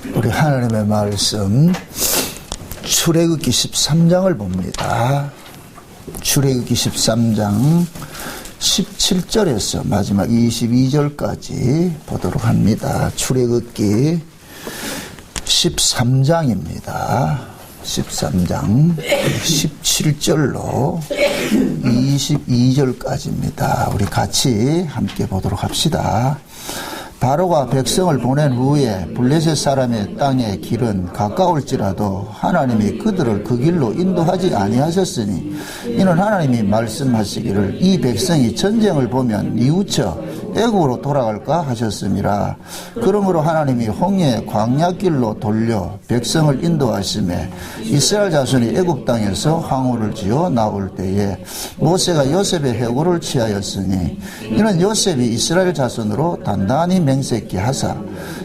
우리 하나님의 말씀 출애굽기 13장을 봅니다. 출애굽기 13장 17절에서 마지막 22절까지 보도록 합니다. 출애굽기 13장입니다. 13장 17절로 22절까지입니다. 우리 같이 함께 보도록 합시다. 바로가 백성을 보낸 후에 블레셋 사람의 땅의 길은 가까울지라도 하나님이 그들을 그 길로 인도하지 아니하셨으니 이는 하나님이 말씀하시기를 이 백성이 전쟁을 보면 뉘우쳐 애국으로 돌아갈까 하셨음이라. 그러므로 하나님이 홍해 광야길로 돌려 백성을 인도하심에 이스라엘 자손이 애국 땅에서 황후를 지어 나올 때에 모세가 요셉의 해고를 취하였으니 이는 요셉이 이스라엘 자손으로 단단히 맹세케 하사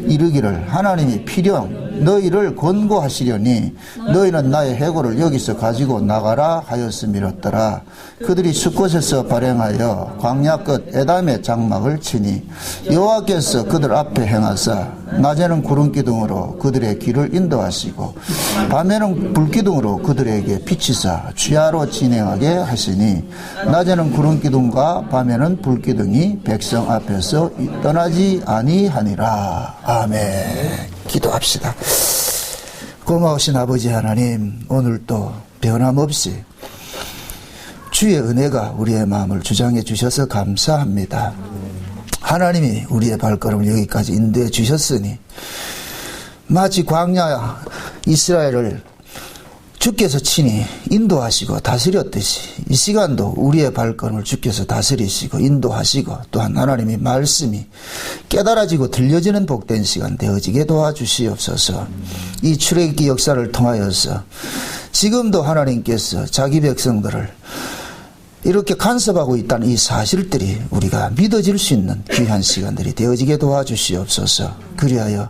이르기를 하나님이 필영 너희를 권고하시려니 너희는 나의 해고를 여기서 가지고 나가라 하였음이었더라. 그들이 숫곳에서 발행하여 광야 끝 에담의 장막을 치니 여호와께서 그들 앞에 행하사 낮에는 구름기둥으로 그들의 길을 인도하시고 밤에는 불기둥으로 그들에게 비치사 주야로 진행하게 하시니 낮에는 구름기둥과 밤에는 불기둥이 백성 앞에서 떠나지 아니하니라. 아멘. 기도합시다. 고마우신 아버지 하나님, 오늘도 변함없이 주의 은혜가 우리의 마음을 주장해 주셔서 감사합니다. 하나님이 우리의 발걸음을 여기까지 인도해 주셨으니 마치 광야 이스라엘을 주께서 친히 인도하시고 다스렸듯이 이 시간도 우리의 발걸음을 주께서 다스리시고 인도하시고 또한 하나님의 말씀이 깨달아지고 들려지는 복된 시간 되어지게 도와주시옵소서. 이 출애굽기 역사를 통하여서 지금도 하나님께서 자기 백성들을 이렇게 간섭하고 있다는 이 사실들이 우리가 믿어질 수 있는 귀한 시간들이 되어지게 도와주시옵소서. 그리하여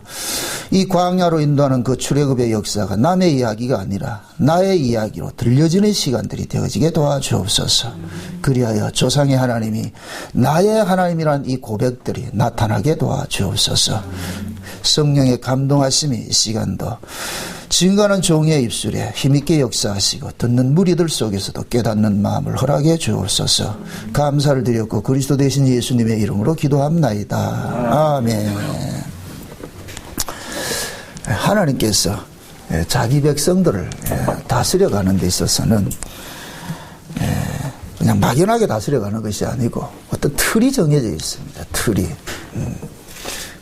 이 광야로 인도하는 그 출애굽의 역사가 남의 이야기가 아니라 나의 이야기로 들려지는 시간들이 되어지게 도와주옵소서. 그리하여 조상의 하나님이 나의 하나님이라는 이 고백들이 나타나게 도와주옵소서. 성령의 감동하심이 이 시간도 증거하는 종의 입술에 힘있게 역사하시고 듣는 무리들 속에서도 깨닫는 마음을 허락해 주옵소서. 감사를 드렸고 그리스도 되신 예수님의 이름으로 기도합나이다. 아멘. 하나님께서 자기 백성들을 다스려가는 데 있어서는 그냥 막연하게 다스려가는 것이 아니고 어떤 틀이 정해져 있습니다. 틀이.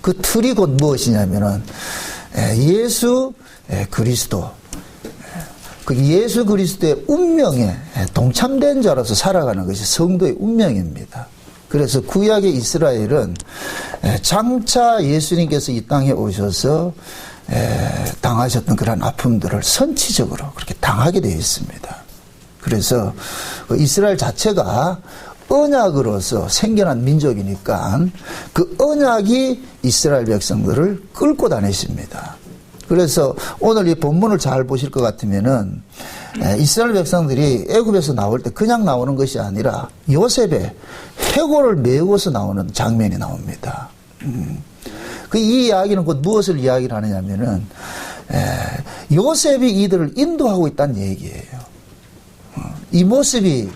그 틀이 곧 무엇이냐면은 예수 그리스도, 그 예수 그리스도의 운명에 동참된 자로서 살아가는 것이 성도의 운명입니다. 그래서 구약의 이스라엘은 장차 예수님께서 이 땅에 오셔서 당하셨던 그런 아픔들을 선치적으로 그렇게 당하게 되어 있습니다. 그래서 이스라엘 자체가 언약으로서 생겨난 민족이니까 그 언약이 이스라엘 백성들을 끌고 다니십니다. 그래서 오늘 이 본문을 잘 보실 것 같으면은 이스라엘 백성들이 애굽에서 나올 때 그냥 나오는 것이 아니라 요셉의 해골을 메우고서 나오는 장면이 나옵니다. 그 이 이야기는 곧 무엇을 이야기를 하느냐면은 요셉이 이들을 인도하고 있다는 얘기예요. 이 모습이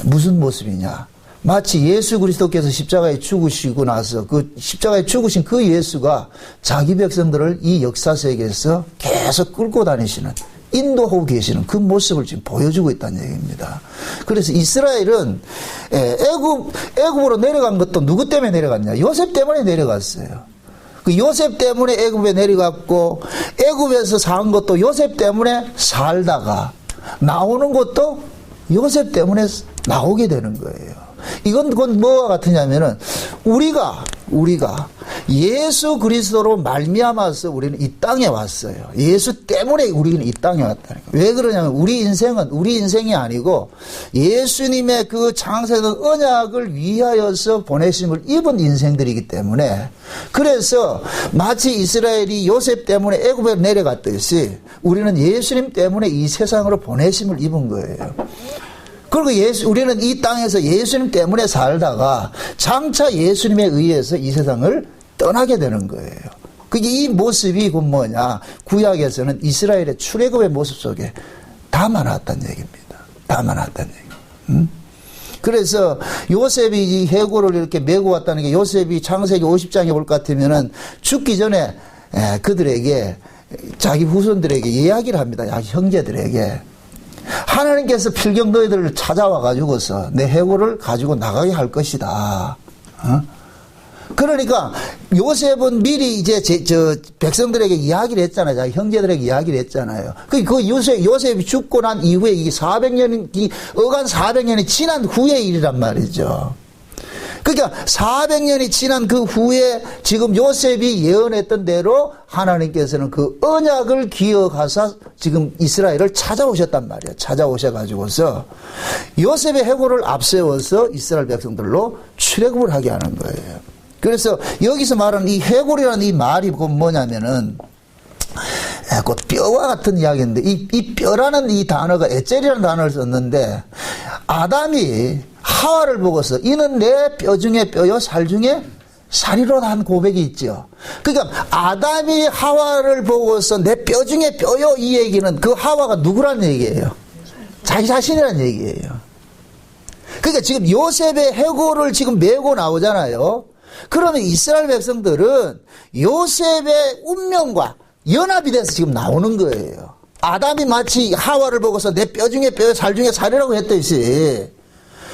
무슨 모습이냐? 마치 예수 그리스도께서 십자가에 죽으시고 나서 그 십자가에 죽으신 그 예수가 자기 백성들을 이 역사 세계에서 계속 끌고 다니시는, 인도하고 계시는 그 모습을 지금 보여주고 있다는 얘기입니다. 그래서 이스라엘은 애굽으로 내려간 것도 누구 때문에 내려갔냐? 요셉 때문에 내려갔어요. 그 요셉 때문에 애굽에 내려갔고 애굽에서 산 것도 요셉 때문에 살다가 나오는 것도 요셉 때문에 나오게 되는 거예요. 이건 곧 뭐와 같으냐면은 우리가 예수 그리스도로 말미암아서 우리는 이 땅에 왔어요. 예수 때문에 우리는 이 땅에 왔다는 거예요. 왜 그러냐면 우리 인생은 우리 인생이 아니고 예수님의 그 창세된 언약을 위하여서 보내심을 입은 인생들이기 때문에, 그래서 마치 이스라엘이 요셉 때문에 애굽에 내려갔듯이 우리는 예수님 때문에 이 세상으로 보내심을 입은 거예요. 그리고 우리는 이 땅에서 예수님 때문에 살다가 장차 예수님에 의해서 이 세상을 떠나게 되는 거예요. 그게 이 모습이 그 뭐냐, 구약에서는 이스라엘의 출애굽의 모습 속에 담아놨다는 얘기입니다. 담아놨다는 얘기. 그래서 요셉이 이 해골을 이렇게 메고 왔다는 게, 요셉이 창세기 50장에 올 것 같으면은 죽기 전에 그들에게, 자기 후손들에게 이야기를 합니다. 자기 형제들에게. 하나님께서 필경 너희들을 찾아와 가지고서 내 해골을 가지고 나가게 할 것이다. 그러니까 요셉은 미리 이제 백성들에게 이야기를 했잖아요. 자기 형제들에게 이야기를 했잖아요. 그 요셉이 죽고 난 이후에 이게 400년이, 어간 400년이 지난 후의 일이란 말이죠. 그러니까 400년이 지난 그 후에 지금 요셉이 예언했던 대로 하나님께서는 그 언약을 기억하사 지금 이스라엘을 찾아오셨단 말이에요. 찾아오셔가지고서 요셉의 해골을 앞세워서 이스라엘 백성들로 출애굽을 하게 하는 거예요. 그래서 여기서 말하는 이 해골이라는 이 말이 뭐냐면은, 그 뼈와 같은 이야기인데, 이 뼈라는 이 단어가 에젤이라는 단어를 썼는데, 아담이 하와를 보고서 이는 내 뼈 중에 뼈요 살 중에 살이로다 한 고백이 있죠. 그러니까 아담이 하와를 보고서 내 뼈 중에 뼈요, 이 얘기는 그 하와가 누구란 얘기예요? 자기 자신이란 얘기예요. 그러니까 지금 요셉의 해골을 지금 메고 나오잖아요. 그러면 이스라엘 백성들은 요셉의 운명과 연합이 돼서 지금 나오는 거예요. 아담이 마치 하와를 보고서 내 뼈 중에 뼈, 살 중에 살이라고 했듯이,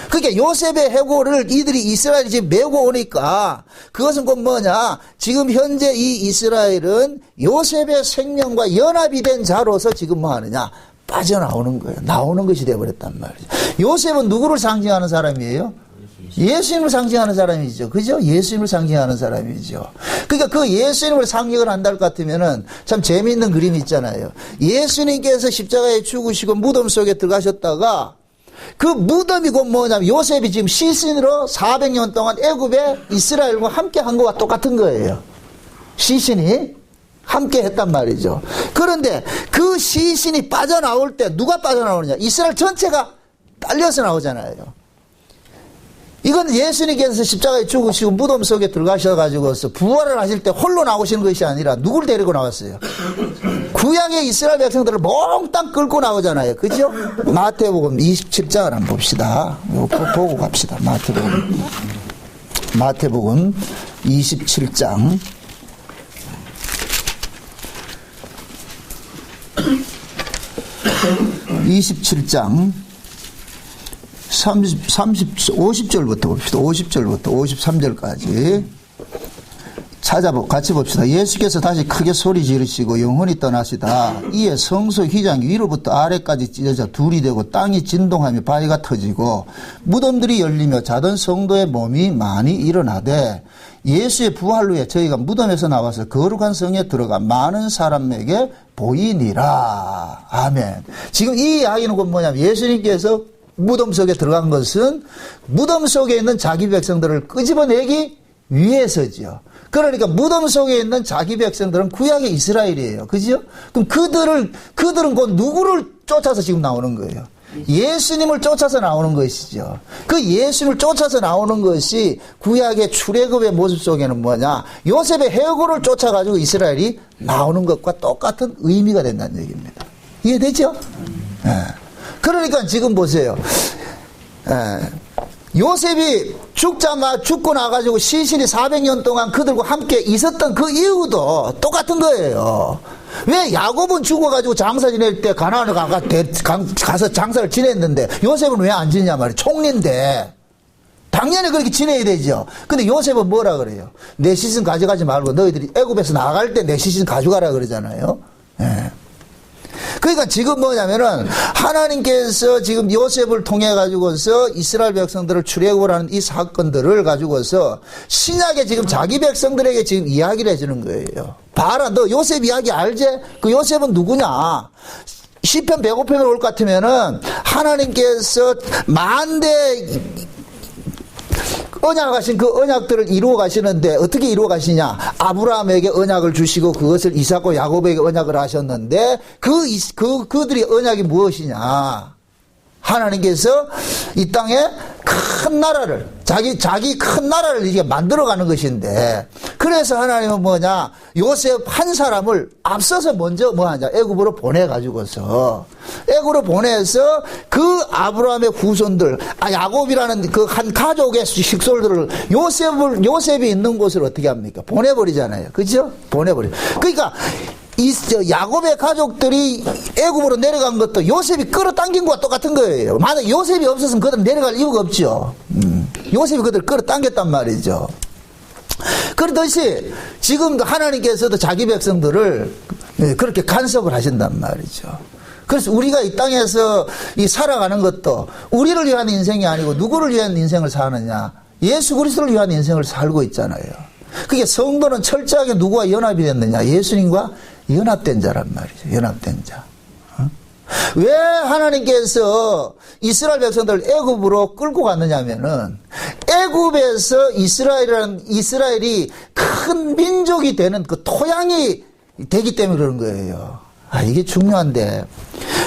그러니까 요셉의 해골을 이들이 이스라엘이 지금 메고 오니까 그것은 곧 뭐냐, 지금 현재 이 이스라엘은 요셉의 생명과 연합이 된 자로서 지금 뭐 하느냐, 빠져나오는 거예요. 나오는 것이 되어버렸단 말이죠. 요셉은 누구를 상징하는 사람이에요? 예수님을 상징하는 사람이죠. 그죠? 예수님을 상징하는 사람이죠. 그러니까 그 예수님을 상징을 한다 할 것 같으면은 참 재미있는 그림이 있잖아요. 예수님께서 십자가에 죽으시고 무덤 속에 들어가셨다가 그 무덤이 곧 뭐냐면 요셉이 지금 시신으로 400년 동안 애굽에 이스라엘과 함께 한 거와 똑같은 거예요. 시신이 함께 했단 말이죠. 그런데 그 시신이 빠져나올 때 누가 빠져나오느냐? 이스라엘 전체가 딸려서 나오잖아요. 이건 예수님께서 십자가에 죽으시고 무덤 속에 들어가셔가지고서 부활을 하실 때 홀로 나오시는 것이 아니라 누구를 데리고 나왔어요? 구약의 이스라엘 백성들을 몽땅 끌고 나오잖아요. 그죠? 마태복음 27장을 한번 봅시다. 보고 갑시다. 마태복음 27장. 27장 50절부터 봅시다. 50절부터 53절까지 같이 봅시다. 예수께서 다시 크게 소리 지르시고 영혼이 떠나시다. 이에 성소 휘장 위로부터 아래까지 찢어져 둘이 되고 땅이 진동하며 바위가 터지고 무덤들이 열리며 자던 성도의 몸이 많이 일어나되, 예수의 부활 후에 저희가 무덤에서 나와서 거룩한 성에 들어가 많은 사람에게 보이니라. 아멘. 지금 이 이야기는 곧 뭐냐면, 예수님께서 무덤 속에 들어간 것은 무덤 속에 있는 자기 백성들을 끄집어내기 위해서죠. 그러니까 무덤 속에 있는 자기 백성들은 구약의 이스라엘이에요. 그죠? 그럼 그들은 곧 누구를 쫓아서 지금 나오는 거예요? 예수님을 쫓아서 나오는 것이죠. 그 예수님을 쫓아서 나오는 것이 구약의 출애굽의 모습 속에는 뭐냐? 요셉의 해골을 쫓아가지고 이스라엘이 나오는 것과 똑같은 의미가 된다는 얘기입니다. 이해되죠? 네. 그러니까 지금 보세요. 요셉이 죽고 나가지고 시신이 400년 동안 그들과 함께 있었던 그 이유도 똑같은 거예요. 왜 야곱은 죽어가지고 장사 지낼 때 가나안에 가서 장사를 지냈는데 요셉은 왜 안 지내냐 말이에요. 총리인데 당연히 그렇게 지내야 되죠. 근데 요셉은 뭐라 그래요? 내 시신 가져가지 말고 너희들이 애굽에서 나갈 때 내 시신 가져가라 그러잖아요. 예. 그러니까 지금 뭐냐면은 하나님께서 지금 요셉을 통해 가지고서 이스라엘 백성들을 출애굽을 하는 이 사건들을 가지고서 신약에 지금 자기 백성들에게 지금 이야기를 해주는 거예요. 봐라, 너 요셉 이야기 알지? 그 요셉은 누구냐? 시편 105편을 올 것 같으면은 하나님께서 만대 언약하신 그 언약들을 이루어 가시는데 어떻게 이루어 가시냐? 아브라함에게 언약을 주시고 그것을 이삭과 야곱에게 언약을 하셨는데 그들이 언약이 무엇이냐? 하나님께서 이 땅에 큰 나라를, 자기 큰 나라를 이게 만들어가는 것인데, 그래서 하나님은 뭐냐, 요셉 한 사람을 앞서서 먼저 뭐하냐, 애굽으로 보내가지고서, 애굽으로 보내서 그 아브라함의 후손들, 야곱이라는 그 한 가족의 식솔들을 요셉이 있는 곳을 어떻게 합니까? 보내버리잖아요. 그죠? 보내버려. 그러니까, 야곱의 가족들이 애굽으로 내려간 것도 요셉이 끌어당긴 것과 똑같은 거예요. 만약 요셉이 없었으면 그들은 내려갈 이유가 없죠. 요셉이 그들을 끌어당겼단 말이죠. 그렇듯이 지금 하나님께서도 자기 백성들을 그렇게 간섭을 하신단 말이죠. 그래서 우리가 이 땅에서 살아가는 것도 우리를 위한 인생이 아니고 누구를 위한 인생을 사느냐, 예수 그리스도를 위한 인생을 살고 있잖아요. 그게 성도는 철저하게 누구와 연합이 됐느냐, 예수님과 연합된 자란 말이죠. 연합된 자. 왜 하나님께서 이스라엘 백성들을 애굽으로 끌고 갔느냐면은 애굽에서 이스라엘이 큰 민족이 되는 그 토양이 되기 때문에 그런 거예요. 이게 중요한데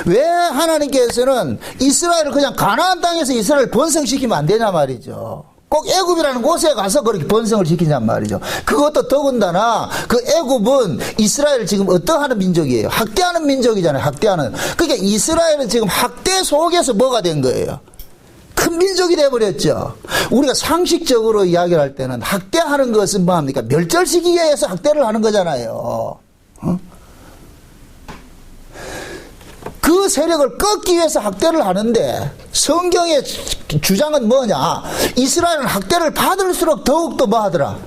왜 하나님께서는 이스라엘을 그냥 가나안 땅에서 이스라엘을 번성시키면 안 되냐 말이죠. 꼭 애굽이라는 곳에 가서 그렇게 번성을 시키냔 말이죠. 그것도 더군다나 그 애굽은 이스라엘 지금 어떠하는 민족이에요? 학대하는 민족이잖아요. 학대하는. 그러니까 이스라엘은 지금 학대 속에서 뭐가 된 거예요? 큰 민족이 돼버렸죠. 우리가 상식적으로 이야기를 할 때는 학대하는 것은 뭐합니까? 멸절시키기 위해서 학대를 하는 거잖아요. 그 세력을 꺾기 위해서 학대를 하는데 성경의 주장은 뭐냐? 이스라엘은 학대를 받을수록 더욱더 뭐 하더라?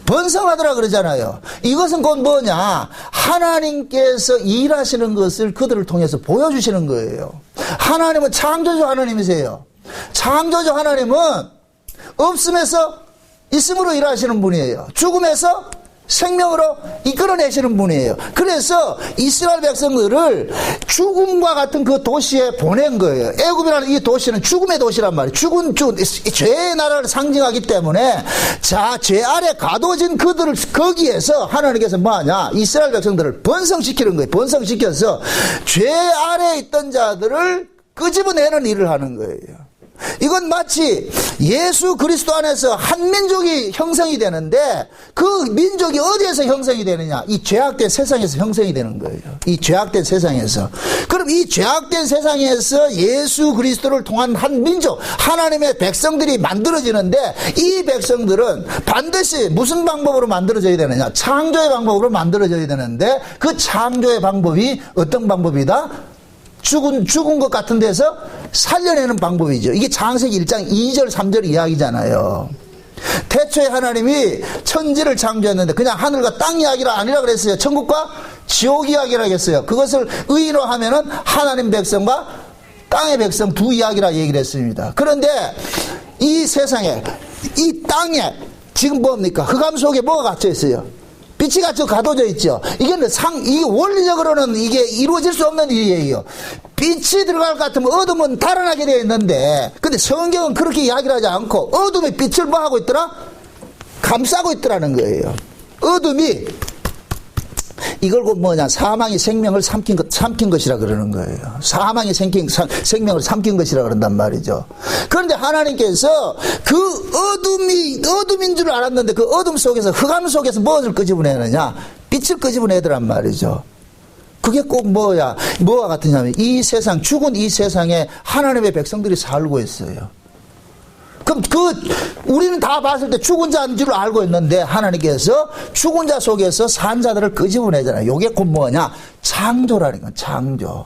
번성하더라 그러잖아요. 이것은 곧 뭐냐? 하나님께서 일하시는 것을 그들을 통해서 보여주시는 거예요. 하나님은 창조주 하나님이세요. 창조주 하나님은 없음에서 있음으로 일하시는 분이에요. 죽음에서 생명으로 이끌어내시는 분이에요. 그래서 이스라엘 백성들을 죽음과 같은 그 도시에 보낸 거예요. 애굽이라는 이 도시는 죽음의 도시란 말이에요. 죄의 나라를 상징하기 때문에 죄 아래 가둬진 그들을 거기에서 하나님께서 뭐하냐, 이스라엘 백성들을 번성시키는 거예요. 번성시켜서 죄 아래 있던 자들을 끄집어내는 일을 하는 거예요. 이건 마치 예수 그리스도 안에서 한 민족이 형성이 되는데 그 민족이 어디에서 형성이 되느냐? 이 죄악된 세상에서 형성이 되는 거예요. 이 죄악된 세상에서. 그럼 이 죄악된 세상에서 예수 그리스도를 통한 한 민족, 하나님의 백성들이 만들어지는데 이 백성들은 반드시 무슨 방법으로 만들어져야 되느냐? 창조의 방법으로 만들어져야 되는데 그 창조의 방법이 어떤 방법이다? 죽은 것 같은 데서 살려내는 방법이죠. 이게 창세기 1장 2절 3절 이야기잖아요. 태초에 하나님이 천지를 창조했는데 그냥 하늘과 땅 이야기라 아니라 그랬어요. 천국과 지옥 이야기라 했어요. 그것을 의의로 하면은 하나님 백성과 땅의 백성 두 이야기라 얘기를 했습니다. 그런데 이 세상에, 이 땅에 지금 뭡니까? 흑암 속에 뭐가 갇혀 있어요? 빛이 가둬져 있죠. 이게 원리적으로는 이게 이루어질 수 없는 일이에요. 빛이 들어갈 것 같으면 어둠은 달아나게 되어 있는데, 근데 성경은 그렇게 이야기를 하지 않고 어둠이 빛을 뭐 하고 있더라? 감싸고 있더라는 거예요. 어둠이 이걸 곧 뭐냐, 사망이 생명을 삼킨 것이라 그러는 거예요. 사망이 생명을 삼킨 것이라 그런단 말이죠. 그런데 하나님께서 그 어둠인 줄 알았는데 그 어둠 속에서, 흑암 속에서 무엇을 끄집어내느냐? 빛을 끄집어내더란 말이죠. 그게 꼭 뭐와 같으냐면 이 세상, 죽은 이 세상에 하나님의 백성들이 살고 있어요. 그럼 우리는 다 봤을 때 죽은 자인 줄 알고 있는데 하나님께서 죽은 자 속에서 산 자들을 끄집어내잖아요. 이게 곧 뭐냐? 창조라는 건 창조.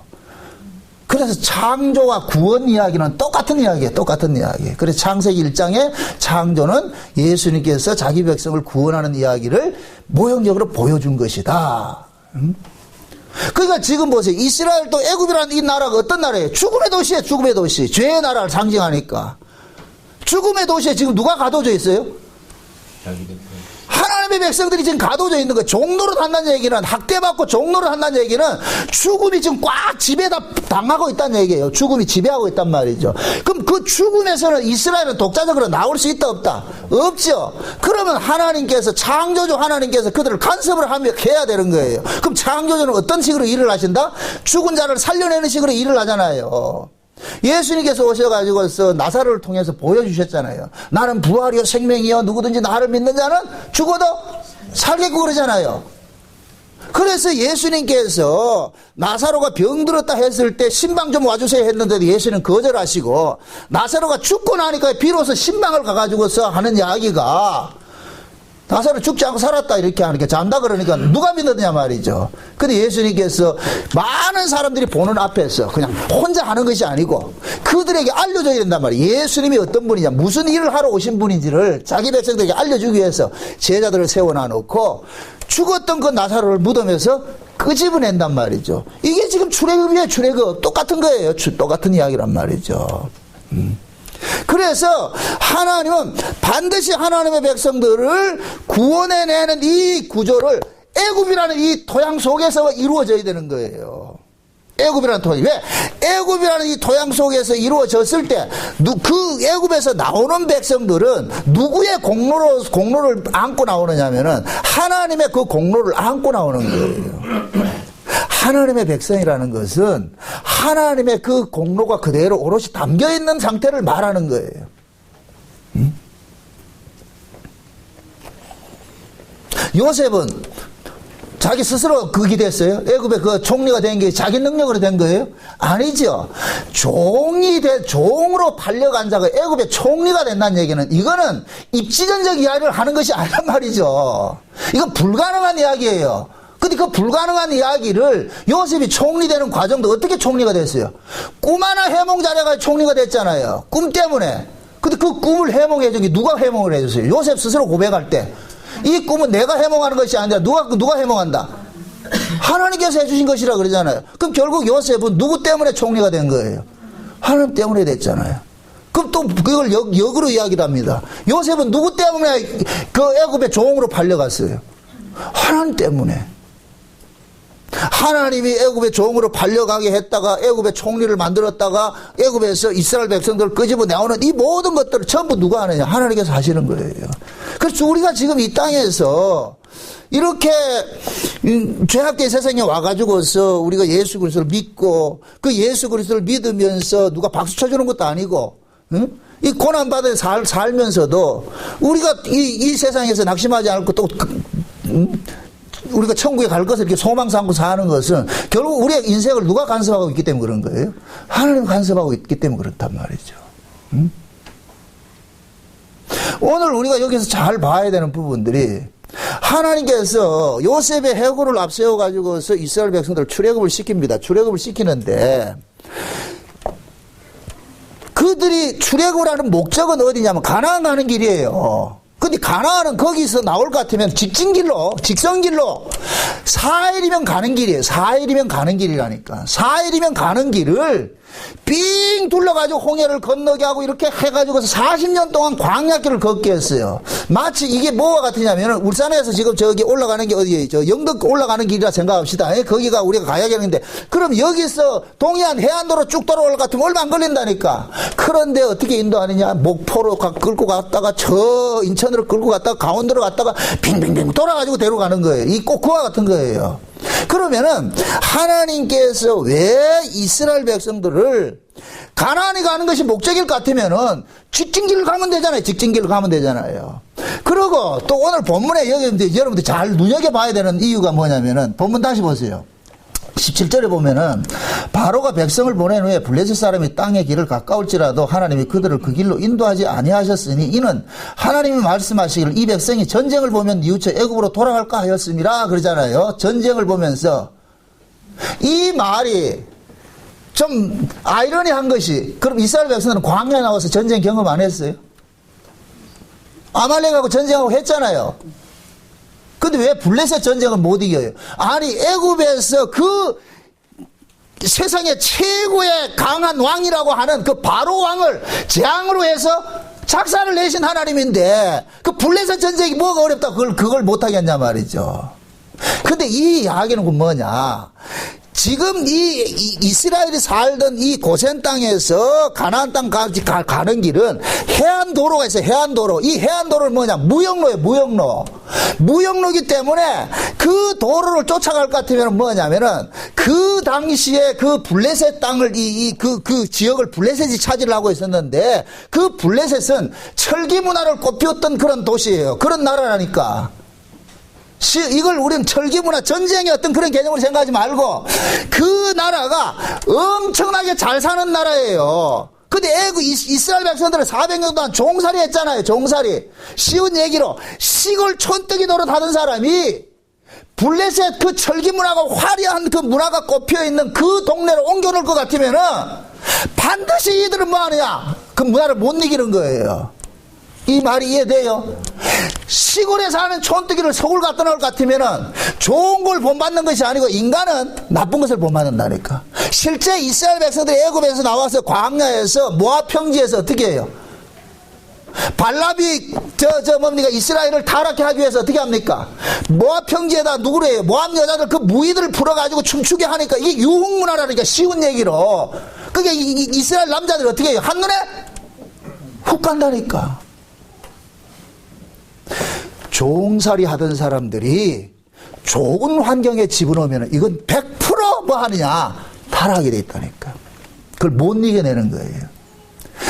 그래서 창조와 구원 이야기는 똑같은 이야기예요. 똑같은 이야기. 그래서 창세기 1장의 창조는 예수님께서 자기 백성을 구원하는 이야기를 모형적으로 보여준 것이다. 그러니까 지금 보세요. 이스라엘도 애굽이라는 이 나라가 어떤 나라예요? 죽음의 도시예요. 죽음의 도시. 죄의 나라를 상징하니까. 죽음의 도시에 지금 누가 가둬져 있어요? 하나님의 백성들이 지금 가둬져 있는 거예요. 종노릇 한다는 얘기는, 학대받고 종노릇 한다는 얘기는 죽음이 지금 꽉 지배다 당하고 있다는 얘기예요. 죽음이 지배하고 있단 말이죠. 그럼 그 죽음에서는 이스라엘은 독자적으로 나올 수 있다 없다? 없죠. 그러면 하나님께서, 창조주 하나님께서 그들을 간섭을 해야 되는 거예요. 그럼 창조주는 어떤 식으로 일을 하신다? 죽은 자를 살려내는 식으로 일을 하잖아요. 예수님께서 오셔가지고서 나사로를 통해서 보여주셨잖아요. 나는 부활이요 생명이요 누구든지 나를 믿는 자는 죽어도 살겠고 그러잖아요. 그래서 예수님께서 나사로가 병들었다 했을 때 신방 좀 와주세요 했는데도 예수님은 거절하시고, 나사로가 죽고 나니까 비로소 신방을 가가지고서 하는 이야기가 나사로 죽지 않고 살았다 이렇게 하니까 잔다 그러니까 누가 믿느냐 말이죠. 근데 예수님께서 많은 사람들이 보는 앞에서 그냥 혼자 하는 것이 아니고 그들에게 알려줘야 된단 말이에요. 예수님이 어떤 분이냐, 무슨 일을 하러 오신 분인지를 자기 백성들에게 알려주기 위해서 제자들을 세워놔 놓고 죽었던 그 나사로를 무덤에서 끄집어낸단 말이죠. 이게 지금 출애굽이에요. 출애굽 똑같은 거예요. 똑같은 이야기란 말이죠. 그래서 하나님은 반드시 하나님의 백성들을 구원해내는 이 구조를 애굽이라는 이 토양 속에서 이루어져야 되는 거예요. 애굽이라는 토양. 왜? 애굽이라는 이 토양 속에서 이루어졌을 때 그 애굽에서 나오는 백성들은 누구의 공로를 안고 나오느냐면은 하나님의 그 공로를 안고 나오는 거예요. 하나님의 백성이라는 것은 하나님의 그 공로가 그대로 오롯이 담겨있는 상태를 말하는 거예요. 요셉은 자기 스스로 그게 됐어요? 애굽의 그 총리가 된 게 자기 능력으로 된 거예요? 아니죠. 종으로 팔려간 자가 애굽의 총리가 된다는 얘기는, 이거는 입지전적 이야기를 하는 것이 아니란 말이죠. 이건 불가능한 이야기예요. 근데 그 불가능한 이야기를 요셉이 총리되는 과정도 어떻게 총리가 됐어요? 꿈 하나 해몽자려가 총리가 됐잖아요. 꿈 때문에. 근데 그 꿈을 해몽해준 게 누가 해몽을 해줬어요? 요셉 스스로 고백할 때. 이 꿈은 내가 해몽하는 것이 아니라 누가 해몽한다? 하나님께서 해주신 것이라 그러잖아요. 그럼 결국 요셉은 누구 때문에 총리가 된 거예요? 하나님 때문에 됐잖아요. 그럼 또 그걸 역으로 이야기를 합니다. 요셉은 누구 때문에 그 애굽의 종으로 팔려갔어요? 하나님 때문에. 하나님이 애굽의 종으로 팔려가게 했다가 애굽의 총리를 만들었다가 애굽에서 이스라엘 백성들을 끄집어 내오는 이 모든 것들을 전부 누가 하느냐? 하나님께서 하시는 거예요. 그래서 우리가 지금 이 땅에서 이렇게 죄악된 세상에 와가지고서 우리가 예수 그리스도를 믿고 그 예수 그리스도를 믿으면서 누가 박수 쳐주는 것도 아니고, 응? 이 고난받아 살면서도 우리가 이 세상에서 낙심하지 않고 또 우리가 천국에 갈 것을 이렇게 소망 삼고 사는 것은 결국 우리의 인생을 누가 간섭하고 있기 때문에 그런 거예요? 하나님 간섭하고 있기 때문에 그렇단 말이죠. 응? 오늘 우리가 여기서 잘 봐야 되는 부분들이, 하나님께서 요셉의 해고를 앞세워 가지고서 이스라엘 백성들을 출애굽을 시킵니다. 출애굽을 시키는데 그들이 출애굽을 하는 목적은 어디냐면 가나안 가는 길이에요. 근데 가나안은 거기서 나올 것 같으면 직선길로 4일이면 가는 길이에요. 4일이면 가는 길이라니까. 4일이면 가는 길을 삥 둘러가지고 홍해를 건너게 하고 이렇게 해가지고서 40년 동안 광야길을 걷게 했어요. 마치 이게 뭐가 같으냐면, 울산에서 지금 저기 올라가는 게 어디에, 저 영덕 올라가는 길이라 생각합시다. 거기가 우리가 가야겠는데, 그럼 여기서 동해안 해안도로 쭉 돌아올 것 같으면 얼마 안 걸린다니까. 그런데 어떻게 인도하느냐? 목포로 끌고 갔다가 저 인천으로 끌고 갔다가 강원도로 갔다가 빙빙빙 돌아가지고 데려가는 거예요. 이 꼭 그와 같은 거예요. 그러면은 하나님께서 왜 이스라엘 백성들을 가나안에 가는 것이 목적일 것 같으면은 직진길을 가면 되잖아요. 직진길을 가면 되잖아요. 그리고 또 오늘 본문에 여러분들 잘 눈여겨봐야 되는 이유가 뭐냐면은, 본문 다시 보세요. 17절에 보면은 바로가 백성을 보낸 후에 블레셋 사람이 땅의 길을 가까울지라도 하나님이 그들을 그 길로 인도하지 아니하셨으니 이는 하나님이 말씀하시기를 이 백성이 전쟁을 보면 뉘우쳐 애굽으로 돌아갈까 하였음이라 그러잖아요. 전쟁을 보면서. 이 말이 좀 아이러니한 것이, 그럼 이스라엘 백성들은 광야에 나와서 전쟁 경험 안 했어요? 아말렉하고 전쟁하고 했잖아요. 근데 왜 블레셋 전쟁을 못 이겨요? 아니, 애굽에서 그 세상의 최고의 강한 왕이라고 하는 그 바로 왕을 재앙으로 해서 작사를 내신 하나님인데, 그 블레셋 전쟁이 뭐가 어렵다 그걸 못 하겠냐 말이죠. 근데 이 이야기는 뭐냐? 지금 이스라엘이 살던 이 고센 땅에서 가나안 땅까지 가는 길은 해안도로가 있어요. 해안도로. 이 해안도로는 뭐냐? 무역로예요. 무역로이기 때문에 그 도로를 쫓아갈 것 같으면 뭐냐면은 그 당시에 그 블레셋 땅을 그 지역을 블레셋이 차지를 하고 있었는데 그 블레셋은 철기 문화를 꽃피웠던 그런 도시예요. 그런 나라라니까. 이걸 우리는 철기 문화, 전쟁의 어떤 그런 개념으로 생각하지 말고 그 나라가 엄청나게 잘 사는 나라예요. 근데 이스라엘 백성들은 400년 동안 종살이 했잖아요. 종살이. 쉬운 얘기로 시골 촌뜨기 노릇하던 사람이 블레셋 그 철기 문화가 화려한 그 문화가 꼽혀 있는 그 동네로 옮겨놓을 것 같으면은 반드시 이들은 뭐 하느냐? 그 문화를 못 이기는 거예요. 이 말이 이해돼요? 시골에 사는 촌뜨기를 서울 갖다 놓을 것 같으면은 좋은 걸 본받는 것이 아니고 인간은 나쁜 것을 본받는다니까. 실제 이스라엘 백성들이 애굽에서 나와서 광야에서 모압 평지에서 어떻게 해요? 발람이 뭡니까? 이스라엘을 타락해 하기 위해서 어떻게 합니까? 모압 평지에다 누구를 해요? 모압 여자들 그 무희들을 풀어가지고 춤추게 하니까 이게 유흥문화라니까. 쉬운 얘기로. 그게 이스라엘 남자들이 어떻게 해요? 한눈에 훅 간다니까. 종살이 하던 사람들이 좋은 환경에 집어넣으면 이건 100% 뭐 하느냐? 타락하게 돼 있다니까. 그걸 못 이겨내는 거예요.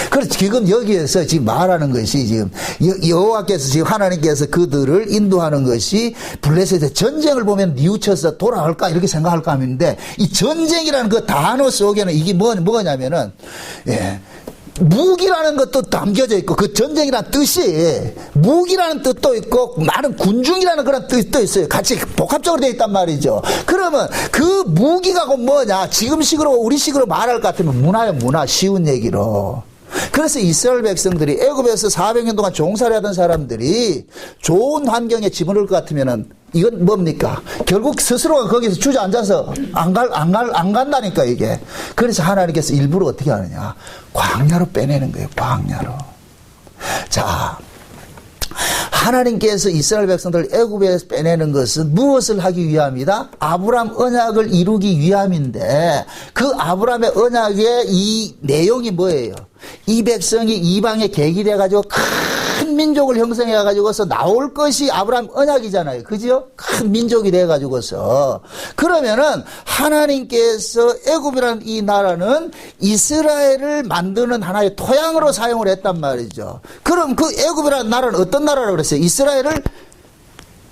그래서 지금 여기에서 지금 말하는 것이 지금 여호와께서 지금 하나님께서 그들을 인도하는 것이 블레셋의 전쟁을 보면 뉘우쳐서 돌아갈까 이렇게 생각할까 하는데 이 전쟁이라는 그 단어 속에는 이게 뭐냐면은 무기라는 것도 담겨져 있고 그 전쟁이라는 뜻이 무기라는 뜻도 있고 많은 군중이라는 그런 뜻도 있어요. 같이 복합적으로 되어 있단 말이죠. 그러면 그 무기가 뭐냐? 지금식으로 우리식으로 말할 것 같으면 문화예요. 문화. 쉬운 얘기로. 그래서 이스라엘 백성들이 애굽에서 400년 동안 종살이 하던 사람들이 좋은 환경에 집어넣을 것 같으면은 이건 뭡니까? 결국 스스로가 거기서 주저앉아서 안 간다니까 이게. 그래서 하나님께서 일부러 어떻게 하느냐? 광야로 빼내는 거예요. 광야로. 자, 하나님께서 이스라엘 백성들을 애굽에서 빼내는 것은 무엇을 하기 위함이다? 아브라함 언약을 이루기 위함인데 그 아브라함의 언약의 이 내용이 뭐예요? 이 백성이 이방에 계기돼 가지고 큰 민족을 형성해 가지고서 나올 것이 아브라함 언약이잖아요. 그죠? 큰 민족이 돼 가지고서. 그러면은 하나님께서 애굽이라는 이 나라는 이스라엘을 만드는 하나의 토양으로 사용을 했단 말이죠. 그럼 그 애굽이라는 나라는 어떤 나라라고 그랬어요? 이스라엘을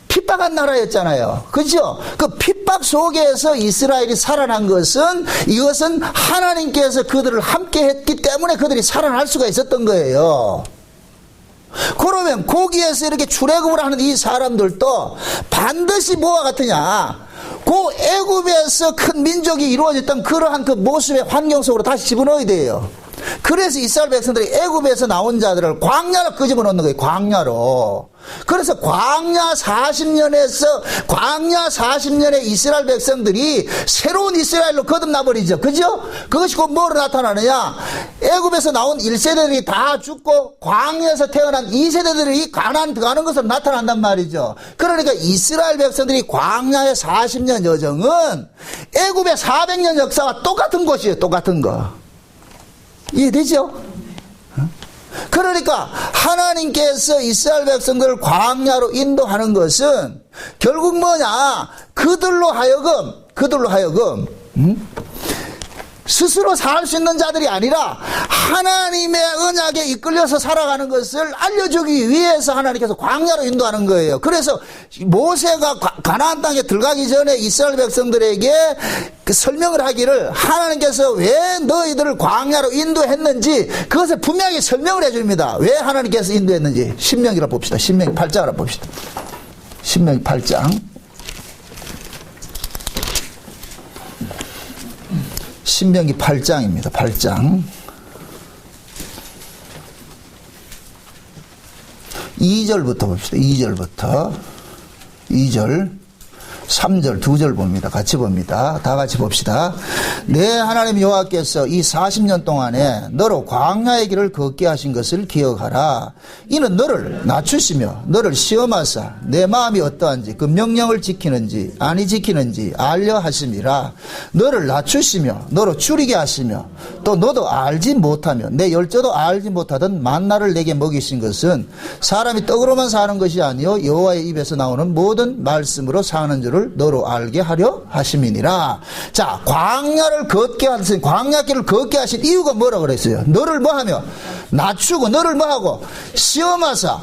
핍박한 나라였잖아요. 그렇죠? 그 핍박 속에서 이스라엘이 살아난 것은 이것은 하나님께서 그들을 함께 했기 때문에 그들이 살아날 수가 있었던 거예요. 그러면 거기에서 이렇게 출애굽을 하는 이 사람들도 반드시 뭐와 같으냐? 그 애굽에서 큰 민족이 이루어졌던 그러한 그 모습의 환경 속으로 다시 집어넣어야 돼요. 그래서 이스라엘 백성들이 애굽에서 나온 자들을 광야로 끄집어 놓는 거예요. 광야로. 그래서 광야 40년에 이스라엘 백성들이 새로운 이스라엘로 거듭나 버리죠. 그죠? 그것이 곧 뭐로 나타나느냐? 애굽에서 나온 1세대들이 다 죽고 광야에서 태어난 2세대들이 가나안 들어가는 것으로 나타난단 말이죠. 그러니까 이스라엘 백성들이 광야의 40년 여정은 애굽의 400년 역사와 똑같은 것이에요. 똑같은 거. 이해되죠? 그러니까 하나님께서 이스라엘 백성들을 광야로 인도하는 것은 결국 뭐냐? 그들로 하여금 스스로 살 수 있는 자들이 아니라 하나님의 언약에 이끌려서 살아가는 것을 알려주기 위해서 하나님께서 광야로 인도하는 거예요. 그래서 모세가 가나안 땅에 들어가기 전에 이스라엘 백성들에게 그 설명을 하기를 하나님께서 왜 너희들을 광야로 인도했는지 그것을 분명히 설명을 해줍니다. 왜 하나님께서 인도했는지. 신명기를 봅시다. 신명기 8장을 봅시다. 신명기 8장. 신명기 8장입니다. 8장 2절부터 봅시다. 2절부터 2절 3절, 2절 봅니다. 같이 봅니다. 다 같이 봅시다. 내 하나님 여호와께서 이 40년 동안에 너로 광야의 길을 걷게 하신 것을 기억하라. 이는 너를 낮추시며 너를 시험하사 내 마음이 어떠한지 그 명령을 지키는지 아니 지키는지 알려 하심이라. 너를 낮추시며 너로 줄이게 하시며 또 너도 알지 못하며 내 열조도 알지 못하던 만나를 내게 먹이신 것은 사람이 떡으로만 사는 것이 아니요 여호와의 입에서 나오는 모든 말씀으로 사는 줄을 너로 알게 하려 하심이니라. 자, 광야를 걷게 하신, 광야길을 걷게 하신 이유가 뭐라고 그랬어요? 너를 뭐하며? 낮추고 너를 뭐하고? 시험하사.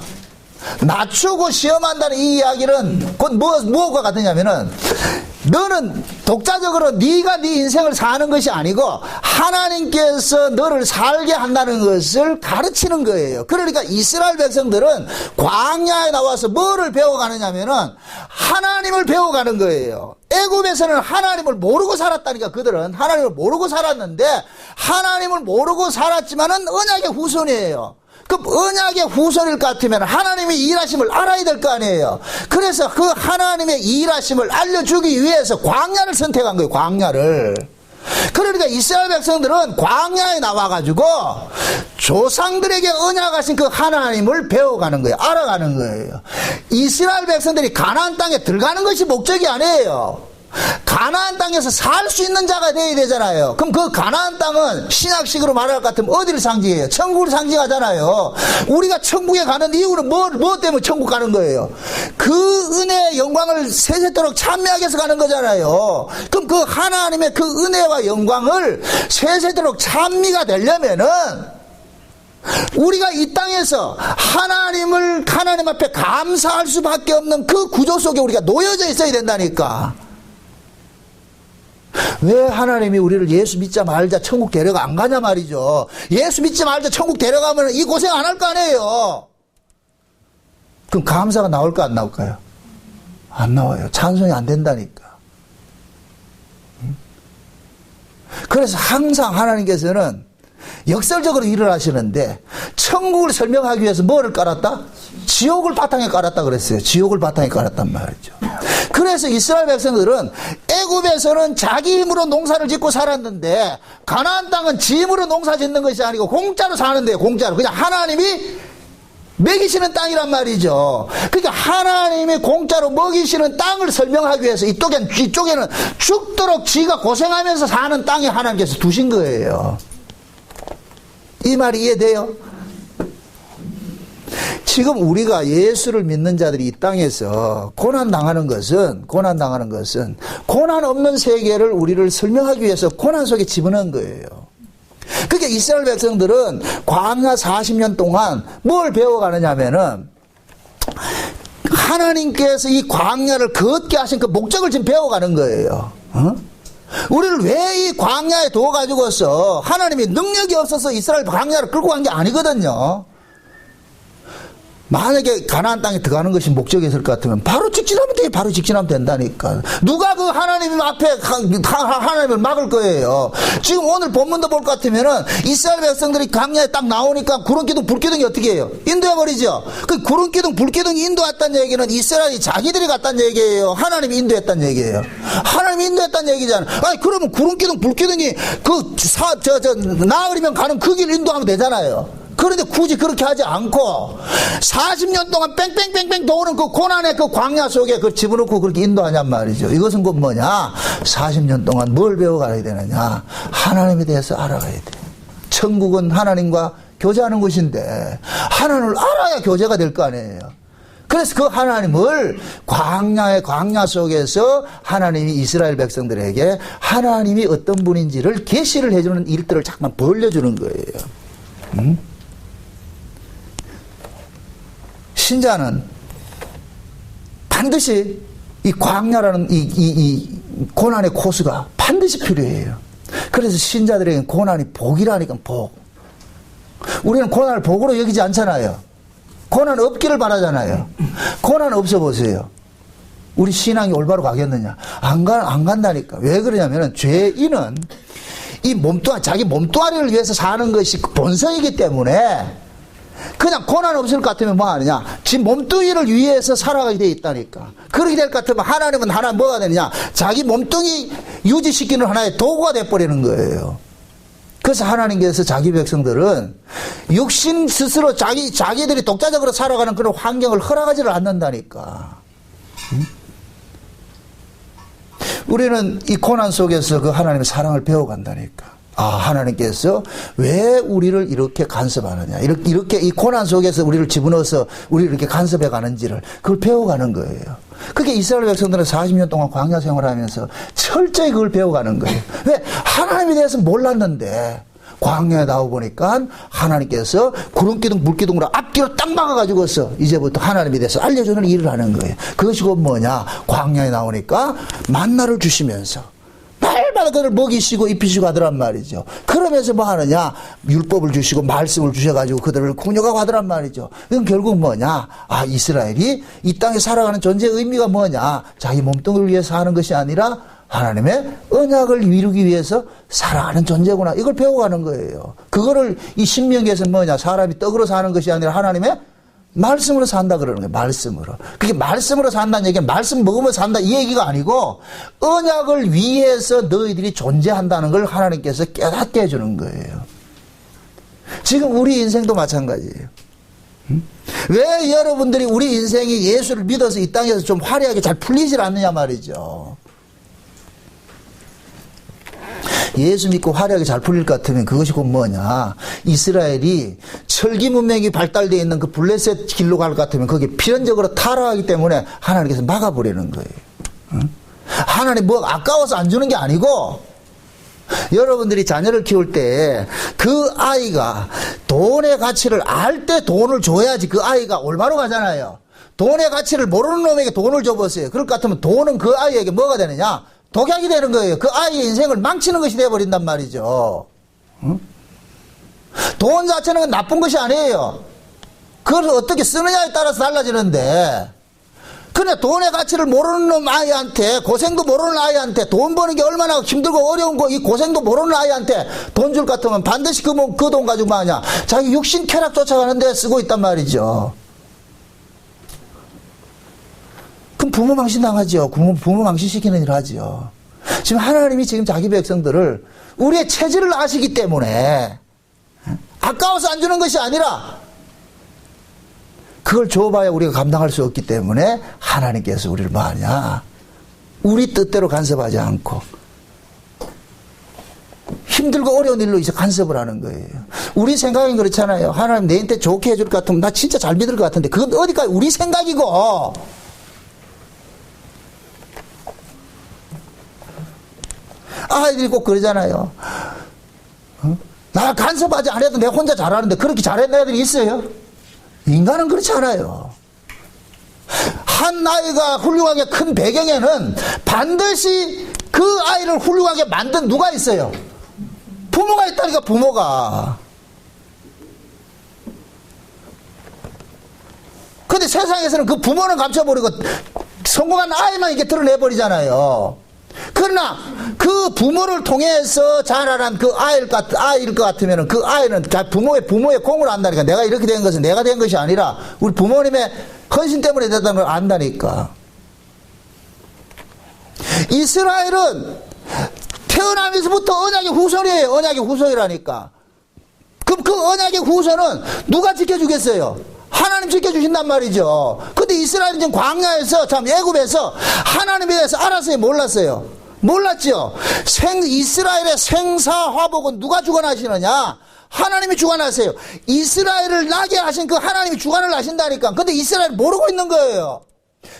낮추고 시험한다는 이 이야기는 곧 뭐가 같으냐면은 너는 독자적으로 네가 네 인생을 사는 것이 아니고 하나님께서 너를 살게 한다는 것을 가르치는 거예요. 그러니까 이스라엘 백성들은 광야에 나와서 뭐를 배워가느냐면은 하나님을 배워가는 거예요. 애굽에서는 하나님을 모르고 살았다니까. 그들은 하나님을 모르고 살았는데 하나님을 모르고 살았지만은 언약의 후손이에요. 그 언약의 후손일 것 같으면 하나님의 일하심을 알아야 될 거 아니에요. 그래서 그 하나님의 일하심을 알려주기 위해서 광야를 선택한 거예요. 광야를. 그러니까 이스라엘 백성들은 광야에 나와가지고 조상들에게 언약하신 그 하나님을 배워가는 거예요. 알아가는 거예요. 이스라엘 백성들이 가나안 땅에 들어가는 것이 목적이 아니에요. 가나안 땅에서 살 수 있는 자가 되어야 되잖아요. 그럼 그 가나안 땅은 신약식으로 말할 것 같으면 어디를 상징해요? 천국을 상징하잖아요. 우리가 천국에 가는 이유는 뭐 때문에 천국 가는 거예요? 그 은혜의 영광을 세세토록 찬미하기 위해서 가는 거잖아요. 그럼 그 하나님의 그 은혜와 영광을 세세토록 찬미가 되려면은 우리가 이 땅에서 하나님 앞에 감사할 수밖에 없는 그 구조 속에 우리가 놓여져 있어야 된다니까. 왜 하나님이 우리를 예수 믿자 말자 천국 데려가 안 가냐 말이죠. 예수 믿지 말자 천국 데려가면 이 고생 안 할 거 아니에요. 그럼 감사가 나올까 안 나올까요? 안 나와요. 찬송이 안 된다니까. 그래서 항상 하나님께서는 역설적으로 일을 하시는데 천국을 설명하기 위해서 뭐를 깔았다? 지옥을 바탕에 깔았다 그랬어요. 지옥을 바탕에 깔았단 말이죠. 그래서 이스라엘 백성들은 애굽에서는 자기 힘으로 농사를 짓고 살았는데 가나안 땅은 지 힘으로 농사 짓는 것이 아니고 공짜로 사는데요. 공짜로. 그냥 하나님이 먹이시는 땅이란 말이죠. 그러니까 하나님이 공짜로 먹이시는 땅을 설명하기 위해서 이쪽에는 죽도록 지가 고생하면서 사는 땅에 하나님께서 두신 거예요. 이 말이 이해돼요? 지금 우리가 예수를 믿는 자들이 이 땅에서 고난당하는 것은 고난 없는 세계를 우리를 설명하기 위해서 고난 속에 집어넣은 거예요. 그러니까 이스라엘 백성들은 광야 40년 동안 뭘 배워가느냐면은 하나님께서 이 광야를 걷게 하신 그 목적을 지금 배워가는 거예요. 우리를 왜 이 광야에 두어가지고서 하나님이 능력이 없어서 이스라엘 광야를 끌고 간 게 아니거든요. 만약에 가나안 땅에 들어가는 것이 목적이었을 것 같으면 바로 직진하면 돼. 바로 직진하면 된다니까. 누가 그 하나님 앞에 하나님을 막을 거예요. 지금 오늘 본문도 볼 것 같으면은 이스라엘 백성들이 광야에 딱 나오니까 구름기둥 불기둥이 어떻게 해요? 인도해버리죠. 그 구름기둥 불기둥이 인도했다는 얘기는 이스라엘이 자기들이 갔다는 얘기예요? 하나님이 인도했다는 얘기예요? 하나님이 인도했다는 얘기잖아요. 아니 그러면 구름기둥 불기둥이 나으리면 가는 그 길 인도하면 되잖아요. 그런데 굳이 그렇게 하지 않고 40년 동안 뺑뺑뺑뺑 도는 그 고난의 그 광야 속에 그 집어넣고 그렇게 인도하냔 말이죠. 이것은 곧 뭐냐? 40년 동안 뭘 배워가야 되느냐? 하나님에 대해서 알아가야 돼. 천국은 하나님과 교제하는 곳인데 하나님을 알아야 교제가 될 거 아니에요. 그래서 그 하나님을 광야 속에서 하나님이 이스라엘 백성들에게 하나님이 어떤 분인지를 계시를 해주는 일들을 잠깐 벌려주는 거예요. 신자는 반드시 이 광야라는 이 고난의 코스가 반드시 필요해요. 그래서 신자들에게는 고난이 복이라니까 복. 우리는 고난을 복으로 여기지 않잖아요. 고난 없기를 바라잖아요. 고난 없어 보세요. 우리 신앙이 올바로 가겠느냐? 안 간다니까. 왜 그러냐면은 죄인은 이 자기 몸뚱아리를 위해서 사는 것이 본성이기 때문에 그냥 고난 없을 것 같으면 뭐 하느냐? 지 몸뚱이를 위해서 살아가게 돼 있다니까. 그렇게 될 것 같으면 하나님은 하나 뭐가 되느냐? 자기 몸뚱이 유지시키는 하나의 도구가 돼버리는 거예요. 그래서 하나님께서 자기 백성들은 육신 스스로 자기들이 독자적으로 살아가는 그런 환경을 허락하지를 않는다니까. 우리는 이 고난 속에서 그 하나님의 사랑을 배워간다니까. 아, 하나님께서 왜 우리를 이렇게 간섭하느냐. 이렇게 이 고난 속에서 우리를 집어넣어서 우리를 이렇게 간섭해 가는지를 그걸 배워가는 거예요. 그게 이스라엘 백성들은 40년 동안 광야 생활하면서 철저히 그걸 배워가는 거예요. 왜? 하나님에 대해서 몰랐는데 광야에 나와보니까 하나님께서 구름기둥 물기둥으로 앞뒤로 딱 막아가지고서 이제부터 하나님에 대해서 알려주는 일을 하는 거예요. 그것이 곧 뭐냐? 광야에 나오니까 만나를 주시면서 날마다 그를 먹이시고 입히시고 하더란 말이죠. 그러면서 뭐 하느냐? 율법을 주시고 말씀을 주셔가지고 그들을 군역하고 하더란 말이죠. 이건 결국 뭐냐? 아, 이스라엘이 이 땅에 살아가는 존재의 의미가 뭐냐? 자기 몸뚱이를 위해서 하는 것이 아니라 하나님의 언약을 이루기 위해서 살아가는 존재구나. 이걸 배워가는 거예요. 그거를 이 신명기에서 뭐냐? 사람이 떡으로 사는 것이 아니라 하나님의 말씀으로 산다 그러는 거예요. 말씀으로. 그게 말씀으로 산다는 얘기는 말씀 먹으면 산다 이 얘기가 아니고 언약을 위해서 너희들이 존재한다는 걸 하나님께서 깨닫게 해주는 거예요. 지금 우리 인생도 마찬가지예요. 왜 여러분들이 우리 인생이 예수를 믿어서 이 땅에서 좀 화려하게 잘 풀리질 않느냐 말이죠. 예수 믿고 화려하게 잘 풀릴 것 같으면 그것이 곧 뭐냐? 이스라엘이 철기 문명이 발달되어 있는 그 블레셋 길로 갈 것 같으면 거기에 필연적으로 타락하기 때문에 하나님께서 막아버리는 거예요. 응? 하나님 뭐 아까워서 안 주는 게 아니고 여러분들이 자녀를 키울 때 그 아이가 돈의 가치를 알 때 돈을 줘야지 그 아이가 올바로 가잖아요. 돈의 가치를 모르는 놈에게 돈을 줘보세요. 그럴 것 같으면 돈은 그 아이에게 뭐가 되느냐? 독약이 되는 거예요. 그 아이의 인생을 망치는 것이 되어버린단 말이죠. 응? 돈 자체는 나쁜 것이 아니에요. 그걸 어떻게 쓰느냐에 따라서 달라지는데 그냥 돈의 가치를 모르는 놈 아이한테 고생도 모르는 아이한테 돈 버는 게 얼마나 힘들고 어려운 거 이 고생도 모르는 아이한테 돈 줄 것 같으면 반드시 그 돈 가지고 뭐 하냐 자기 육신 쾌락 쫓아가는 데 쓰고 있단 말이죠. 그럼 부모 망신 당하죠. 부모 망신시키는 일을 하죠. 지금 하나님이 지금 자기 백성들을 우리의 체질을 아시기 때문에 아까워서 안 주는 것이 아니라 그걸 줘봐야 우리가 감당할 수 없기 때문에 하나님께서 우리를 뭐 하냐 우리 뜻대로 간섭하지 않고 힘들고 어려운 일로 이제 간섭을 하는 거예요. 우리 생각은 그렇잖아요. 하나님 내한테 좋게 해줄 것 같으면 나 진짜 잘 믿을 것 같은데 그건 어디까지 우리 생각이고 아이들이 꼭 그러잖아요. 나 간섭하지 않아도 내가 혼자 잘하는데 그렇게 잘하는 애들이 있어요? 인간은 그렇지 않아요. 한 아이가 훌륭하게 큰 배경에는 반드시 그 아이를 훌륭하게 만든 누가 있어요? 부모가 있다니까 부모가. 근데 세상에서는 그 부모는 감춰버리고 성공한 아이만 이렇게 드러내버리잖아요. 그러나 그 부모를 통해서 자라난 그 아이일 것 같으면 그 아이는 부모의 공을 안다니까. 내가 이렇게 된 것은 내가 된 것이 아니라 우리 부모님의 헌신 때문에 됐다는 걸 안다니까. 이스라엘은 태어나면서부터 언약의 후손이에요. 언약의 후손이라니까. 그럼 그 언약의 후손은 누가 지켜주겠어요? 하나님 지켜주신단 말이죠. 근데 이스라엘은 지금 광야에서 참 애굽에서 하나님에 대해서 알았어요? 몰랐어요? 몰랐죠. 이스라엘의 생사화복은 누가 주관하시느냐? 하나님이 주관하세요. 이스라엘을 나게 하신 그 하나님이 주관을 하신다니까. 근데 이스라엘 모르고 있는 거예요.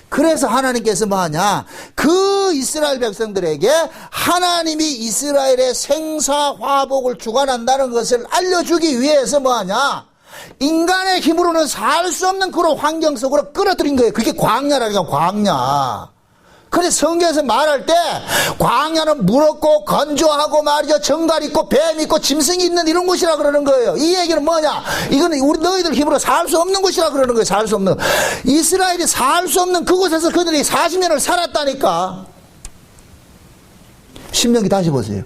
그래서 하나님께서 뭐 하냐? 그 이스라엘 백성들에게 하나님이 이스라엘의 생사화복을 주관한다는 것을 알려주기 위해서 뭐 하냐? 인간의 힘으로는 살 수 없는 그런 환경 속으로 끌어들인 거예요. 그게 광야라니까, 광야. 그래서 성경에서 말할 때 광야는 무겁고 건조하고 말이죠. 정갈 있고 뱀 있고 짐승이 있는 이런 곳이라 그러는 거예요. 이 얘기는 뭐냐? 이거는 우리 너희들 힘으로 살 수 없는 곳이라 그러는 거예요. 살 수 없는. 이스라엘이 살 수 없는 그곳에서 그들이 40년을 살았다니까. 신명기 다시 보세요.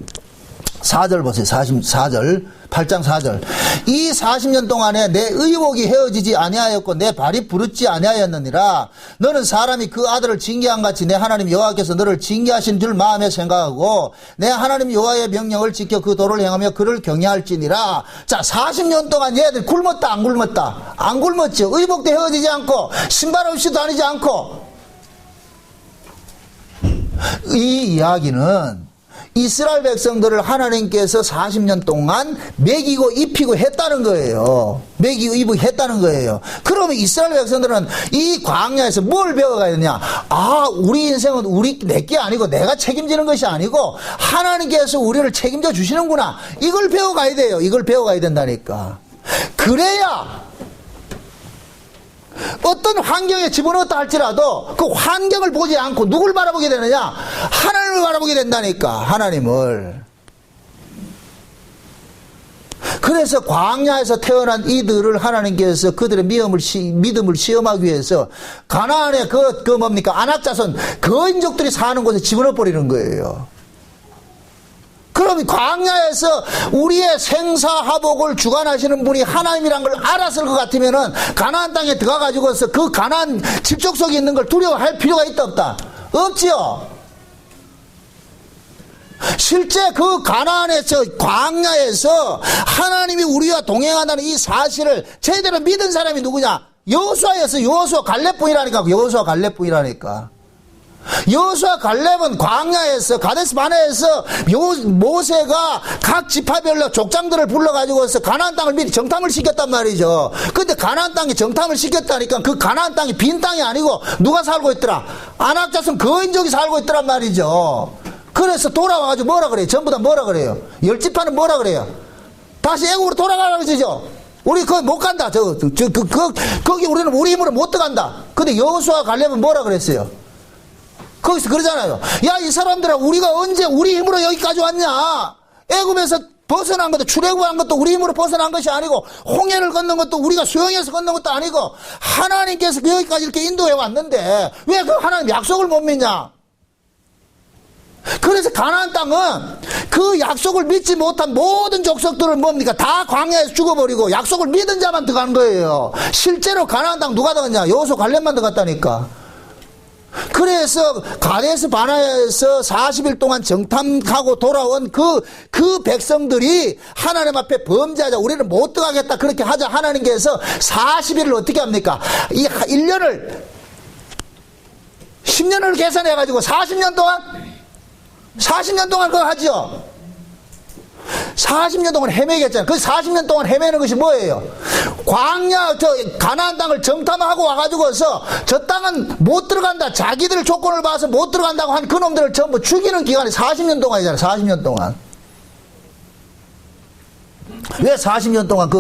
4절 보세요. 4절 8장 4절. 이 40년 동안에 내 의복이 헤어지지 아니하였고 내 발이 부르지 아니하였느니라. 너는 사람이 그 아들을 징계한 같이 내 하나님 여호와께서 너를 징계하신 줄 마음에 생각하고 내 하나님 여호와의 명령을 지켜 그 도를 행하며 그를 경외할지니라. 자, 40년 동안 얘들 굶었다 안 굶었다? 안 굶었죠. 의복도 헤어지지 않고 신발 없이 다니지 않고. 이 이야기는 이스라엘 백성들을 하나님께서 40년 동안 먹이고 입히고 했다는 거예요. 먹이고 입히고 했다는 거예요. 그러면 이스라엘 백성들은 이 광야에서 뭘 배워가야 되냐? 아, 우리 인생은 내게 아니고 내가 책임지는 것이 아니고 하나님께서 우리를 책임져 주시는구나. 이걸 배워가야 돼요. 이걸 배워가야 된다니까. 그래야 어떤 환경에 집어넣었다 할지라도 그 환경을 보지 않고 누굴 바라보게 되느냐? 하나님을 바라보게 된다니까. 하나님을. 그래서 광야에서 태어난 이들을 하나님께서 그들의 믿음을 시험하기 위해서 가나안의 뭡니까? 안악자손 거인족들이 사는 곳에 집어넣어 버리는 거예요. 그럼 광야에서 우리의 생사화복을 주관하시는 분이 하나님이란 걸 알았을 것 같으면은 가나안 땅에 들어가가지고서 그 가나안 집족 속에 있는 걸 두려워할 필요가 있다 없다? 없지요. 실제 그 가나안에서 광야에서 하나님이 우리와 동행한다는 이 사실을 제대로 믿은 사람이 누구냐? 여호수아였어요. 여호수아 갈렙뿐이라니까. 여호수아 갈렙뿐이라니까. 여호수아 갈렙은 광야에서 가데스 바네에서 모세가 각 지파별로 족장들을 불러가지고서 가나안 땅을 미리 정탐을 시켰단 말이죠. 근데 가나안 땅이 정탐을 시켰다니까 그 가나안 땅이 빈 땅이 아니고 누가 살고 있더라? 안악자손 거인족이 살고 있더란 말이죠. 그래서 돌아와가지고 뭐라 그래요? 전부 다 뭐라 그래요? 10지파는 뭐라 그래요? 다시 애국으로 돌아가라고 그러죠. 우리 거기 못 간다. 거기 우리는 우리 힘으로 못 들어간다. 근데 여호수아 갈렙은 뭐라 그랬어요? 거기서 그러잖아요. 야, 이 사람들아, 우리가 언제 우리 힘으로 여기까지 왔냐? 애굽에서 벗어난 것도, 출애굽한 것도 우리 힘으로 벗어난 것이 아니고, 홍해를 건넌 것도 우리가 수영해서 건넌 것도 아니고, 하나님께서 여기까지 이렇게 인도해 왔는데 왜 그 하나님 약속을 못 믿냐? 그래서 가나안 땅은 그 약속을 믿지 못한 모든 족속들을 뭡니까? 다 광야에서 죽어버리고 약속을 믿은 자만 들어간 거예요. 실제로 가나안 땅 누가 들어갔냐? 여호수아 갈렙만 들어갔다니까. 그래서 가데스 바네아에서 40일 동안 정탐하고 돌아온 그 백성들이 하나님 앞에 범죄하자, 우리는 못 들어가겠다, 그렇게 하자 하나님께서 40일을 어떻게 합니까? 이 1년을 10년을 계산해 가지고 40년 동안 그거 하죠. 40년 동안 헤매겠잖아요. 그 40년 동안 헤매는 것이 뭐예요? 광야, 가나안 땅을 정탐하고 와가지고서 저 땅은 못 들어간다. 자기들 조건을 봐서 못 들어간다고 한 그놈들을 전부 죽이는 기간이 40년 동안이잖아요. 40년 동안. 왜 40년 동안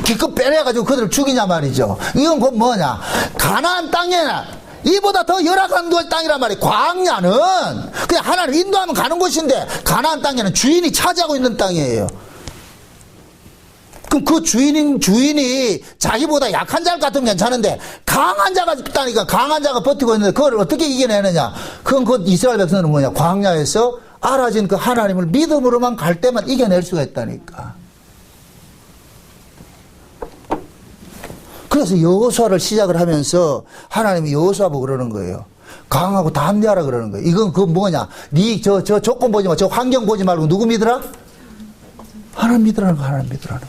기껏 빼내가지고 그들을 죽이냐 말이죠. 이건 곧 뭐냐? 가나안 땅에는 이보다 더 열악한 땅이란 말이에요. 광야는 그냥 하나님 인도하면 가는 곳인데 가나안 땅에는 주인이 차지하고 있는 땅이에요. 그럼 그 주인이 자기보다 약한 자 같으면 괜찮은데 강한 자가 있다니까. 강한 자가 버티고 있는데 그걸 어떻게 이겨내느냐? 그건 그 이스라엘 백성은 뭐냐? 광야에서 알아진 그 하나님을 믿음으로만 갈 때만 이겨낼 수가 있다니까. 그래서 여호수아를 시작을 하면서 하나님이 여호수아 보고 그러는 거예요. 강하고 담대하라 그러는 거예요. 이건 그 뭐냐? 저 조건 보지 마, 저 환경 보지 말고 누구 믿으라? 하나님 믿으라는 거, 하나님 믿으라는 거.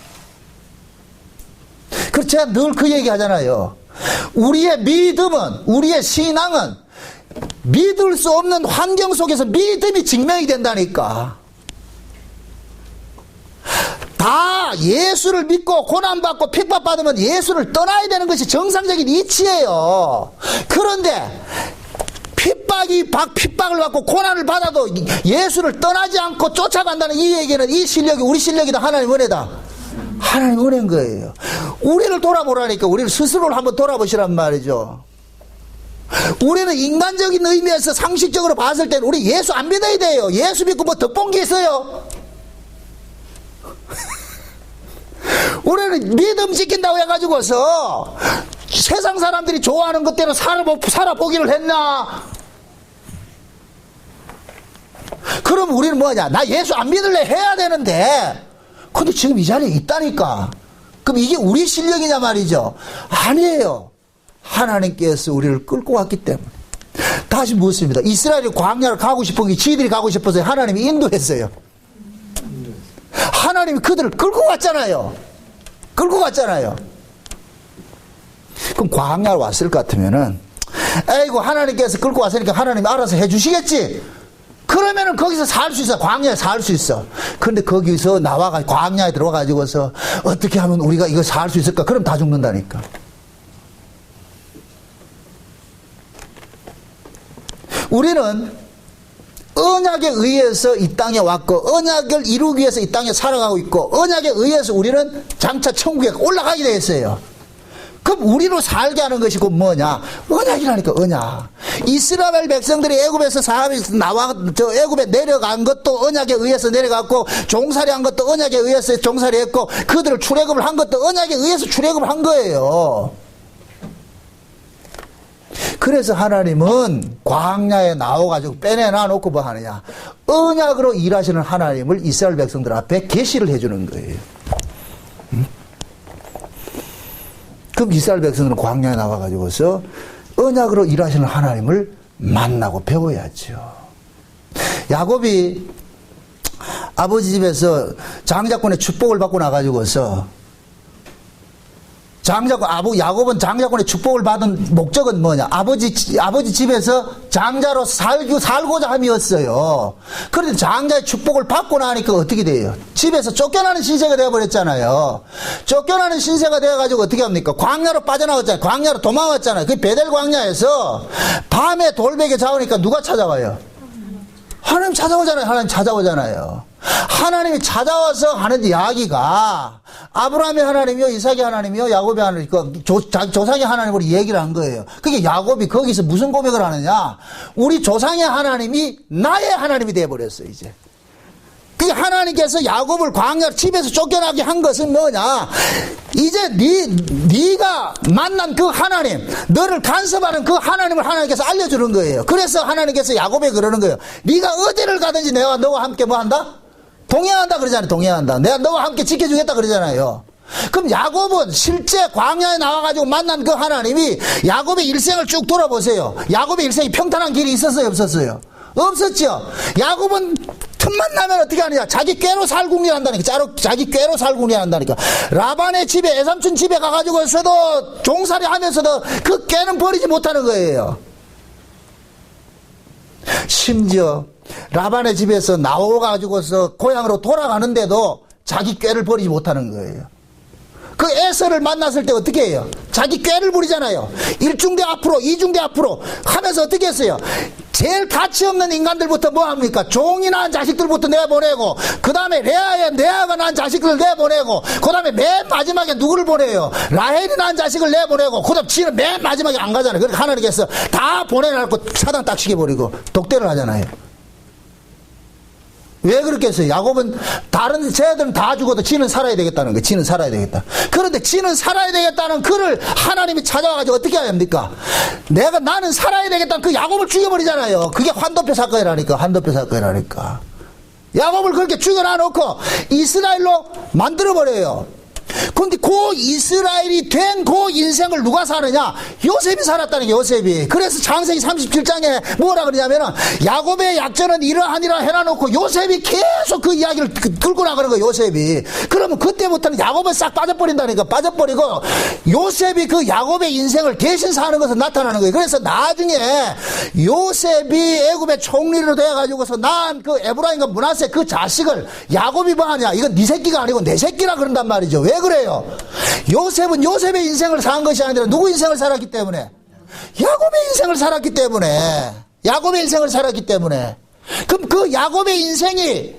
그래서 제가 늘 그 얘기 하잖아요. 우리의 믿음은, 우리의 신앙은 믿을 수 없는 환경 속에서 믿음이 증명이 된다니까. 다 예수를 믿고 고난받고 핍박받으면 예수를 떠나야 되는 것이 정상적인 이치예요. 그런데 핍박을 받고 고난을 받아도 예수를 떠나지 않고 쫓아간다는 이 얘기는, 이 실력이 우리 실력이다, 하나님 은혜다. 하나님 은혜인 거예요. 우리를 돌아보라니까. 우리를 스스로를 한번 돌아보시란 말이죠. 우리는 인간적인 의미에서 상식적으로 봤을 때는 우리 예수 안 믿어야 돼요. 예수 믿고 뭐 덕본 게 있어요? 우리는 믿음 지킨다고 해가지고서 세상 사람들이 좋아하는 것대로 살아보기를 했나? 그럼 우리는 뭐냐? 나 예수 안 믿을래 해야 되는데, 근데 지금 이 자리에 있다니까. 그럼 이게 우리 실력이냐 말이죠. 아니에요. 하나님께서 우리를 끌고 왔기 때문에. 다시 묻습니다. 이스라엘이 광야를 가고 싶은 게 지들이 가고 싶어서 하나님이 인도했어요. 하나님이 그들을 끌고 갔잖아요. 끌고 갔잖아요. 그럼 광야를 왔을 것 같으면은, 에이고, 하나님께서 끌고 왔으니까 하나님이 알아서 해주시겠지? 그러면은 거기서 살 수 있어. 광야에 살 수 있어. 그런데 거기서 나와가지고, 광야에 들어가가지고서 어떻게 하면 우리가 이거 살 수 있을까? 그럼 다 죽는다니까. 우리는 언약에 의해서 이 땅에 왔고, 언약을 이루기 위해서 이 땅에 살아가고 있고, 언약에 의해서 우리는 장차 천국에 올라가게 되어 있어요. 그럼 우리로 살게 하는 것이 곧 뭐냐? 언약이라니까, 언약. 이스라엘 백성들이 애굽에서 사람이 나와, 애굽에 내려간 것도 언약에 의해서 내려갔고, 종살이 한 것도 언약에 의해서 종살이 했고, 그들을 출애굽을 한 것도 언약에 의해서 출애굽을 한 거예요. 그래서 하나님은 광야에 나와가지고 빼내놔 놓고 뭐 하느냐? 언약으로 일하시는 하나님을 이스라엘 백성들 앞에 계시를 해주는 거예요. 그럼 이스라엘 백성들은 광야에 나와가지고서 언약으로 일하시는 하나님을 만나고 배워야죠. 야곱이 아버지 집에서 장자권의 축복을 받고 나가지고서 야곱은 장자권의 축복을 받은 목적은 뭐냐? 아버지 집에서 장자로 살고자 함이었어요. 그런데 장자의 축복을 받고 나니까 어떻게 돼요? 집에서 쫓겨나는 신세가 되어버렸잖아요. 쫓겨나는 신세가 되어가지고 어떻게 합니까? 광야로 빠져나왔잖아요. 광야로 도망왔잖아요. 그 베델 광야에서 밤에 돌베개 잡으니까 누가 찾아와요? 하나님 찾아오잖아요. 하나님 찾아오잖아요. 하나님이 찾아와서 하는 이야기가 아브라함의 하나님이요, 이삭의 하나님이요, 야곱의 하나님, 조상의 하나님으로 얘기를 한 거예요. 그게 야곱이 거기서 무슨 고백을 하느냐? 우리 조상의 하나님이 나의 하나님이 되어버렸어요, 이제. 그 하나님께서 야곱을 광야 집에서 쫓겨나게 한 것은 뭐냐? 이제 네가 만난 그 하나님, 너를 간섭하는 그 하나님을 하나님께서 알려주는 거예요. 그래서 하나님께서 야곱에 그러는 거예요. 네가 어디를 가든지 내가 너와 함께 뭐 한다? 동행한다 그러잖아요. 동행한다. 내가 너와 함께 지켜주겠다 그러잖아요. 그럼 야곱은 실제 광야에 나와가지고 만난 그 하나님이 야곱의 일생을 쭉 돌아보세요. 야곱의 일생이 평탄한 길이 있었어요? 없었어요? 없었죠. 야곱은 틈만 나면 어떻게 하느냐? 자기 꾀로 살궁리 한다니까. 자기 꾀로 살궁리 한다니까. 라반의 집에, 애삼촌 집에 가가지고서도 종살이 하면서도 그 꾀는 버리지 못하는 거예요. 심지어 라반의 집에서 나와가지고서 고향으로 돌아가는데도 자기 꾀를 버리지 못하는 거예요. 그 에서를 만났을 때 어떻게 해요? 자기 꾀를 부리잖아요. 1중대 앞으로, 2중대 앞으로 하면서 어떻게 했어요? 제일 가치 없는 인간들부터 뭐 합니까? 종이 낳은 자식들부터 내보내고, 그 다음에 레아가 낳은 자식들을 내보내고, 그 다음에 맨 마지막에 누구를 보내요? 라헬이 낳은 자식을 내보내고, 그 다음 지는 맨 마지막에 안 가잖아요. 그러니까 하나님께서 다 보내놓고 차단 딱 시켜버리고 독대를 하잖아요. 왜 그렇게 했어요? 야곱은 다른 쟤들은 다 죽어도 지는 살아야 되겠다는 거예요. 지는 살아야 되겠다. 그런데 지는 살아야 되겠다는 그를 하나님이 찾아와가지고 어떻게 해야 합니까? 나는 살아야 되겠다는 그 야곱을 죽여버리잖아요. 그게 환도표 사건이라니까. 환도표 사건이라니까. 야곱을 그렇게 죽여놔놓고 이스라엘로 만들어버려요. 근데 그 이스라엘이 된 그 인생을 누가 사느냐? 요셉이 살았다는 게 요셉이. 그래서 창세기 37장에 뭐라 그러냐면은 야곱의 약전은 이러하니라 해놔놓고 요셉이 계속 그 이야기를 끌고 나가는 거예요. 요셉이. 그러면 그때부터는 야곱은 싹 빠져버린다니까. 빠져버리고 요셉이 그 야곱의 인생을 대신 사는 것으로 나타나는 거예요. 그래서 나중에 요셉이 애굽의 총리로 되어가지고서 낳은 그 에브라임과 므낫세 그 자식을 야곱이 뭐 하냐? 이건 네 새끼가 아니고 내 새끼라 그런단 말이죠. 왜 그래요? 요셉은 요셉의 인생을 산 것이 아니라 누구 인생을 살았기 때문에? 야곱의 인생을 살았기 때문에. 야곱의 인생을 살았기 때문에. 그럼 그 야곱의 인생이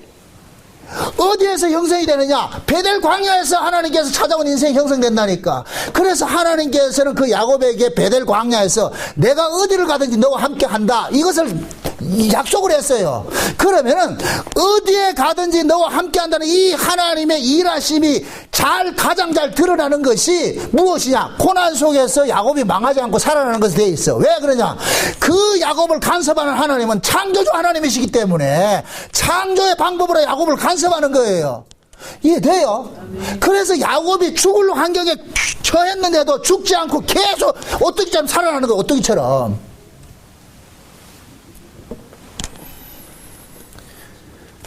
어디에서 형성이 되느냐? 베델 광야에서 하나님께서 찾아온 인생이 형성된다니까. 그래서 하나님께서는 그 야곱에게 베델 광야에서 내가 어디를 가든지 너와 함께 한다, 이것을 약속을 했어요. 그러면은 어디에 가든지 너와 함께 한다는 이 하나님의 일하심이 가장 잘 드러나는 것이 무엇이냐? 고난 속에서 야곱이 망하지 않고 살아나는 것에 되어 있어. 왜 그러냐? 그 야곱을 간섭하는 하나님은 창조주 하나님이시기 때문에 창조의 방법으로 야곱을 간섭하는 거예요. 이해돼요? 그래서 야곱이 죽을 환경에 처했는데도 죽지 않고 계속 오뚜기처럼 살아나는 거예요. 오뚜기처럼.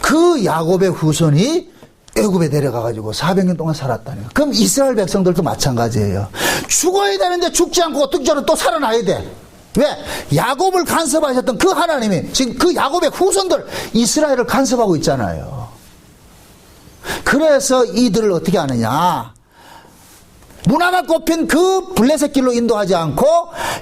그 야곱의 후손이 애굽에 내려가가지고 400년 동안 살았다니까. 그럼 이스라엘 백성들도 마찬가지예요. 죽어야 되는데 죽지 않고 오뚜기처럼 또 살아나야 돼. 왜? 야곱을 간섭하셨던 그 하나님이 지금 그 야곱의 후손들 이스라엘을 간섭하고 있잖아요. 그래서 이들을 어떻게 하느냐? 문화가 꼽힌 그 블레셋 길로 인도하지 않고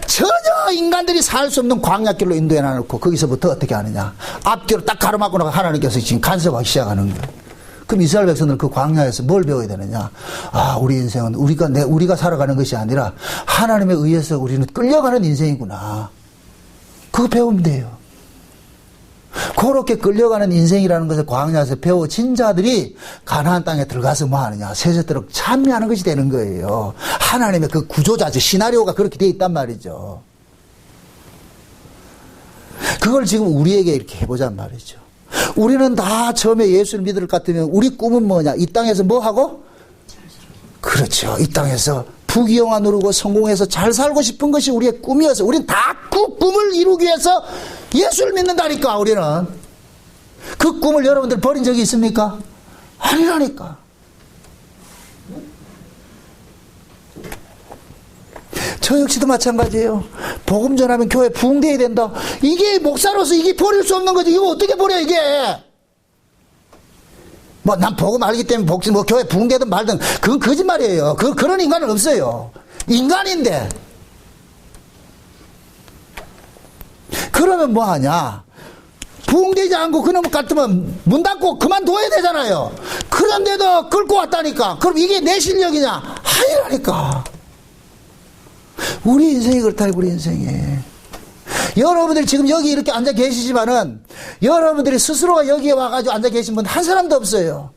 전혀 인간들이 살 수 없는 광야길로 인도해 놔놓고 거기서부터 어떻게 하느냐? 앞뒤로 딱 가로막고 나가 하나님께서 지금 간섭하기 시작하는 거예요. 그럼 이스라엘 백성들은 그 광야에서 뭘 배워야 되느냐? 아, 우리 인생은 우리가 살아가는 것이 아니라 하나님에 의해서 우리는 끌려가는 인생이구나. 그거 배우면 돼요. 그렇게 끌려가는 인생이라는 것을 광야에서 배워진 자들이 가나안 땅에 들어가서 뭐 하느냐? 세세토록 찬미하는 것이 되는 거예요. 하나님의 그 구조자죠. 시나리오가 그렇게 되어 있단 말이죠. 그걸 지금 우리에게 이렇게 해보잔 말이죠. 우리는 다 처음에 예수를 믿을 것 같으면 우리 꿈은 뭐냐? 이 땅에서 뭐 하고? 그렇죠. 이 땅에서 부귀영화 누리고 성공해서 잘 살고 싶은 것이 우리의 꿈이어서 우리는 다 그 꿈을 이루기 위해서 예수를 믿는다니까. 우리는 그 꿈을 여러분들 버린 적이 있습니까? 아니라니까. 저 역시도 마찬가지예요. 복음 전하면 교회 부흥돼야 된다. 이게 목사로서 이게 버릴 수 없는 거지. 이거 어떻게 버려 이게? 뭐 난 복음 알기 때문에 뭐 교회 부흥되든 말든 그건 거짓말이에요. 그런 인간은 없어요. 인간인데. 그러면 뭐 하냐? 부흥되지 않고 그놈 같으면 문 닫고 그만둬야 되잖아요. 그런데도 끌고 왔다니까. 그럼 이게 내 실력이냐? 아니라니까. 우리 인생이 그렇다니. 우리 인생이. 여러분들이 지금 여기 이렇게 앉아 계시지만은 여러분들이 스스로가 여기에 와가지고 앉아 계신 분 한 사람도 없어요.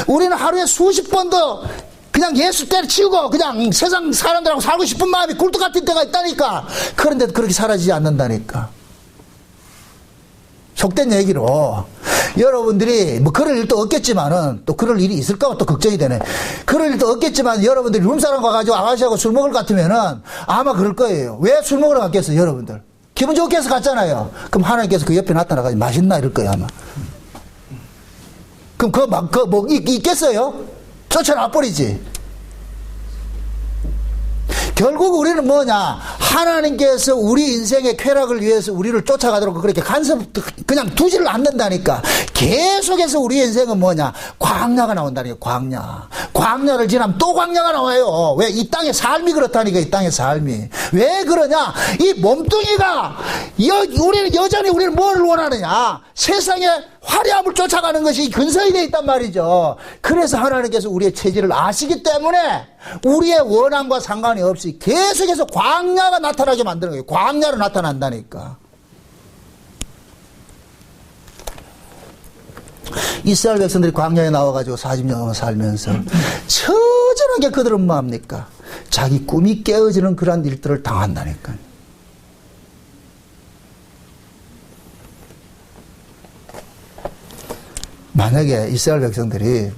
우리는 하루에 수십 번도 그냥 예수 때려치우고 그냥 세상 사람들하고 살고 싶은 마음이 굴뚝 같은 때가 있다니까. 그런데도 그렇게 사라지지 않는다니까. 속된 얘기로 여러분들이 뭐 그럴 일도 없겠지만은 또 그럴 일이 있을까봐 또 걱정이 되네. 그럴 일도 없겠지만 여러분들이 룸사람 가가지고 아가씨하고 술 먹을 것 같으면은 아마 그럴 거예요. 왜 술 먹으러 갔겠어요? 여러분들 기분 좋게 해서 갔잖아요. 그럼 하나님께서 그 옆에 나타나가지고 맛있나 이럴 거예요 아마. 그럼 뭐 있겠어요? 쫓아놔버리지. 결국 우리는 뭐냐? 하나님께서 우리 인생의 쾌락을 위해서 우리를 쫓아가도록 그렇게 그냥 두지를 않는다니까. 계속해서 우리 인생은 뭐냐? 광야가 나온다니까. 광야를 지나면 또 광야가 나와요. 왜? 이 땅의 삶이 그렇다니까. 이 땅의 삶이. 왜 그러냐? 이 몸뚱이가 우리는 여전히 우리는 뭘 원하느냐? 세상의 화려함을 쫓아가는 것이 근성이 되어 있단 말이죠. 그래서 하나님께서 우리의 체질을 아시기 때문에 우리의 원함과 상관이 없이 계속해서 광야가 나타나게 만드는 거예요. 광야로 나타난다니까. 이스라엘 백성들이 광야에 나와가지고 40년 살면서 처절하게 그들은 뭐합니까? 자기 꿈이 깨어지는 그런 일들을 당한다니까. 만약에 이스라엘 백성들이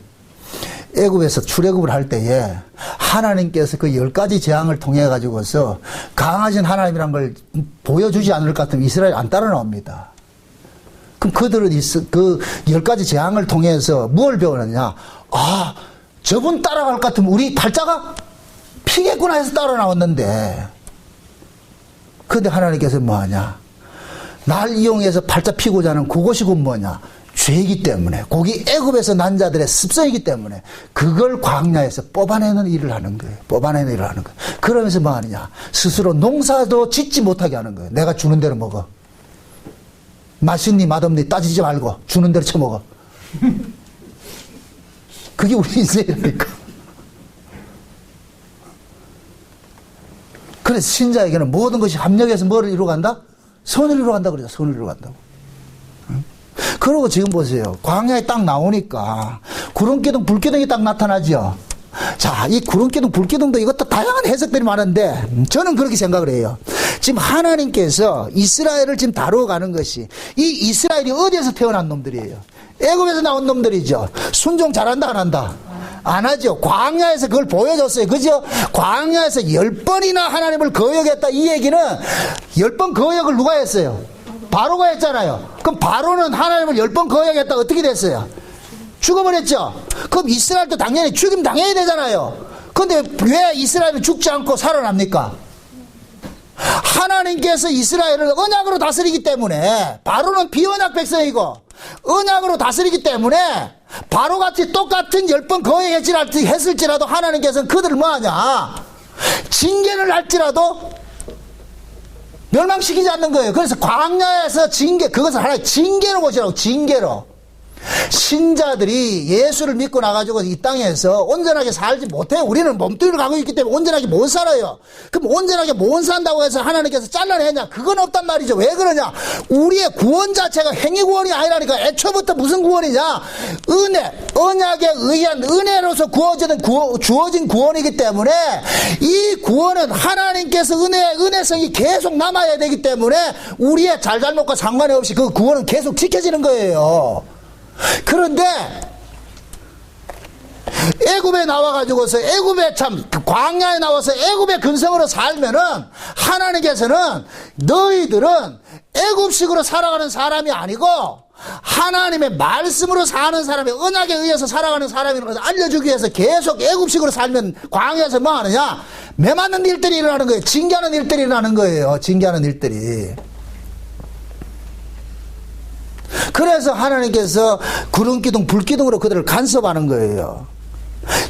애굽에서 출애굽을 할 때에 하나님께서 그 10가지 재앙을 통해 가지고서 강하신 하나님이란 걸 보여주지 않을 것 같으면 이스라엘 안 따라 나옵니다. 그럼 그들은 그 10가지 재앙을 통해서 뭘 배우느냐? 아, 저분 따라갈 것 같으면 우리 팔자가 피겠구나 해서 따라 나왔는데, 그런데 하나님께서 뭐 하냐? 날 이용해서 팔자 피고자 하는 그것이 곧 뭐냐? 죄이기 때문에, 거기 애굽에서 난 자들의 습성이기 때문에 그걸 광야에서 뽑아내는 일을 하는 거예요. 뽑아내는 일을 하는 거예요. 그러면서 뭐 하느냐? 스스로 농사도 짓지 못하게 하는 거예요. 내가 주는 대로 먹어. 맛있니 맛없니 따지지 말고 주는 대로 쳐먹어. 그게 우리 인생이니까. 그래서 신자에게는 모든 것이 합력해서 뭐를 이루어간다? 선을 이루어간다 그러죠. 선을 이루어간다고. 그러고 지금 보세요. 광야에 딱 나오니까 구름기둥, 불기둥이 딱 나타나죠. 자, 이 구름기둥, 불기둥도 이것도 다양한 해석들이 많은데 저는 그렇게 생각을 해요. 지금 하나님께서 이스라엘을 지금 다루어가는 것이, 이 이스라엘이 어디에서 태어난 놈들이에요? 애굽에서 나온 놈들이죠. 순종 잘한다 안 한다? 안 하죠. 광야에서 그걸 보여줬어요. 그죠? 광야에서 10번이나 하나님을 거역했다. 이 얘기는 10번 거역을 누가 했어요? 바로가 했잖아요. 그럼 바로는 하나님을 10번 거역했다. 어떻게 됐어요? 죽어버렸죠. 그럼 이스라엘도 당연히 죽임 당해야 되잖아요. 근데 왜 이스라엘은 죽지 않고 살아납니까? 하나님께서 이스라엘을 언약으로 다스리기 때문에, 바로는 비언약 백성이고 언약으로 다스리기 때문에 바로같이 똑같은 10번 거역했을지라도 하나님께서는 그들을 뭐하냐? 징계를 할지라도 멸망시키지 않는 거예요. 그래서 광야에서 징계, 그것을 하나의 징계로 보시라고. 징계로. 신자들이 예수를 믿고 나가지고 이 땅에서 온전하게 살지 못해요. 우리는 몸뚱이를 가고 있기 때문에 온전하게 못 살아요. 그럼 온전하게 못 산다고 해서 하나님께서 잘라내냐? 그건 없단 말이죠. 왜 그러냐? 우리의 구원 자체가 행위 구원이 아니라니까. 애초부터 무슨 구원이냐? 은혜, 언약에 의한 은혜로서 주어진 구원이기 때문에 이 구원은 하나님께서 은혜성이 계속 남아야 되기 때문에 우리의 잘잘못과 상관이 없이 그 구원은 계속 지켜지는 거예요. 그런데 애굽에 나와가지고서 애굽에 광야에 나와서 애굽의 근성으로 살면은 하나님께서는 너희들은 애굽식으로 살아가는 사람이 아니고 하나님의 말씀으로 사는 사람이, 언약에 의해서 살아가는 사람이라는 것을 알려주기 위해서 계속 애굽식으로 살면 광야에서 뭐 하느냐? 매맞는 일들이 일어나는 거예요. 징계하는 일들이 일어나는 거예요. 징계하는 일들이. 그래서 하나님께서 구름기둥, 불기둥으로 그들을 간섭하는 거예요.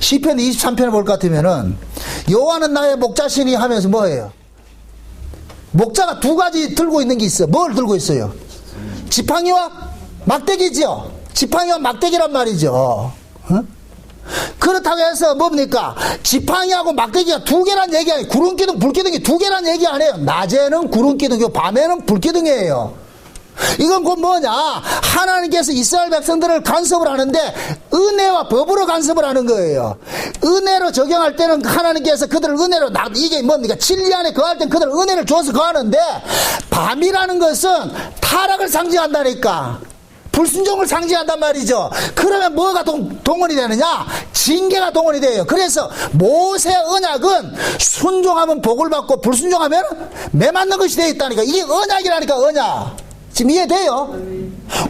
시편 23편을 볼 것 같으면은 여호와는 나의 목자시니 하면서 뭐예요? 목자가 두 가지 들고 있는 게 있어요. 뭘 들고 있어요? 지팡이와 막대기죠. 지팡이와 막대기란 말이죠. 어? 그렇다고 해서 뭡니까? 지팡이하고 막대기가 두 개란 얘기 아니에요. 구름기둥, 불기둥이 두 개란 얘기 아니에요. 낮에는 구름기둥이고 밤에는 불기둥이에요. 이건 곧 뭐냐? 하나님께서 이스라엘 백성들을 간섭을 하는데 은혜와 법으로 간섭을 하는 거예요. 은혜로 적용할 때는 하나님께서 그들을 은혜로, 이게 뭡니까? 진리 안에 거할 땐 그들을 은혜를 줘서 거하는데, 밤이라는 것은 타락을 상징한다니까. 불순종을 상징한단 말이죠. 그러면 뭐가 동원이 되느냐? 징계가 동원이 돼요. 그래서 모세 언약은 순종하면 복을 받고 불순종하면 매맞는 것이 되어 있다니까. 이게 언약이라니까. 언약. 지금 이해돼요?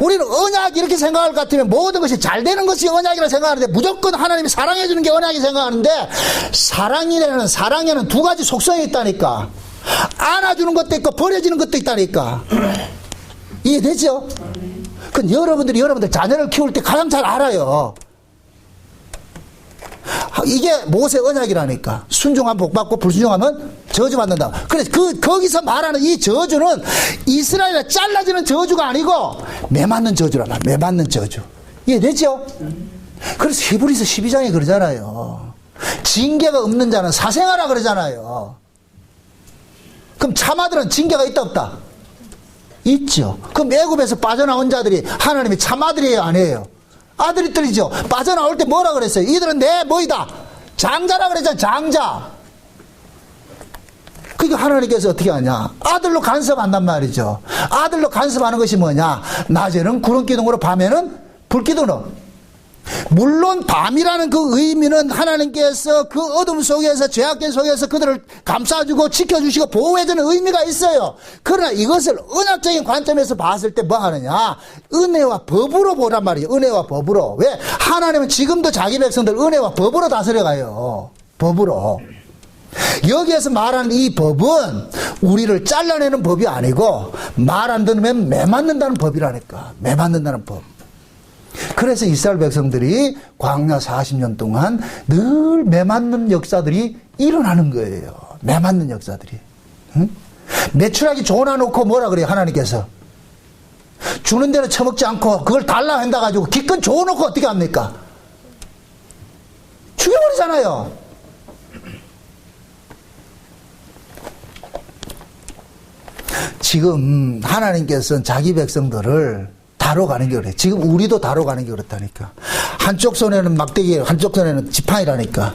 우리는 언약 이렇게 생각할 것 같으면 모든 것이 잘 되는 것이 언약이라고 생각하는데, 무조건 하나님이 사랑해주는 게 언약이 생각하는데, 사랑에는 두 가지 속성이 있다니까. 안아주는 것도 있고 버려지는 것도 있다니까. 이해되죠? 그건 여러분들 자녀를 키울 때 가장 잘 알아요. 이게 모세 언약이라니까. 순종하면 복받고 불순종하면 저주받는다. 그래서 거기서 말하는 이 저주는 이스라엘에 잘라지는 저주가 아니고 매맞는 저주란 말이야. 매맞는 저주. 이해되죠? 그래서 히브리서 12장에 그러잖아요. 징계가 없는 자는 사생아라 그러잖아요. 그럼 참아들은 징계가 있다 없다? 있죠. 그럼 애굽에서 빠져나온 자들이 하나님의 참아들이에요 아니에요? 아들들이죠. 빠져나올 때 뭐라 그랬어요? 이들은 내 뭐이다? 장자라 그랬잖아. 장자. 그러니까 하나님께서 어떻게 하냐? 아들로 간섭한단 말이죠. 아들로 간섭하는 것이 뭐냐? 낮에는 구름기둥으로, 밤에는 불기둥으로. 물론 밤이라는 그 의미는 하나님께서 그 어둠 속에서, 죄악된 속에서 그들을 감싸주고 지켜주시고 보호해주는 의미가 있어요. 그러나 이것을 언약적인 관점에서 봤을 때 뭐 하느냐? 은혜와 법으로 보란 말이에요. 은혜와 법으로. 왜? 하나님은 지금도 자기 백성들 은혜와 법으로 다스려가요. 법으로. 여기에서 말하는 이 법은 우리를 잘라내는 법이 아니고, 말 안 들으면 매맞는다는 법이라니까. 매맞는다는 법. 그래서 이스라엘 백성들이 광야 40년 동안 늘 매맞는 역사들이 일어나는 거예요. 매맞는 역사들이. 응? 매출하기 줘놔놓고 뭐라 그래요? 하나님께서 주는 대로 처먹지 않고 그걸 달라 한다 가지고 기껏 줘놓고 어떻게 합니까? 죽여버리잖아요. 지금 하나님께서는 자기 백성들을 다뤄가는 게 그래. 지금 우리도 다뤄가는 게 그렇다니까. 한쪽 손에는 막대기, 한쪽 손에는 지팡이라니까.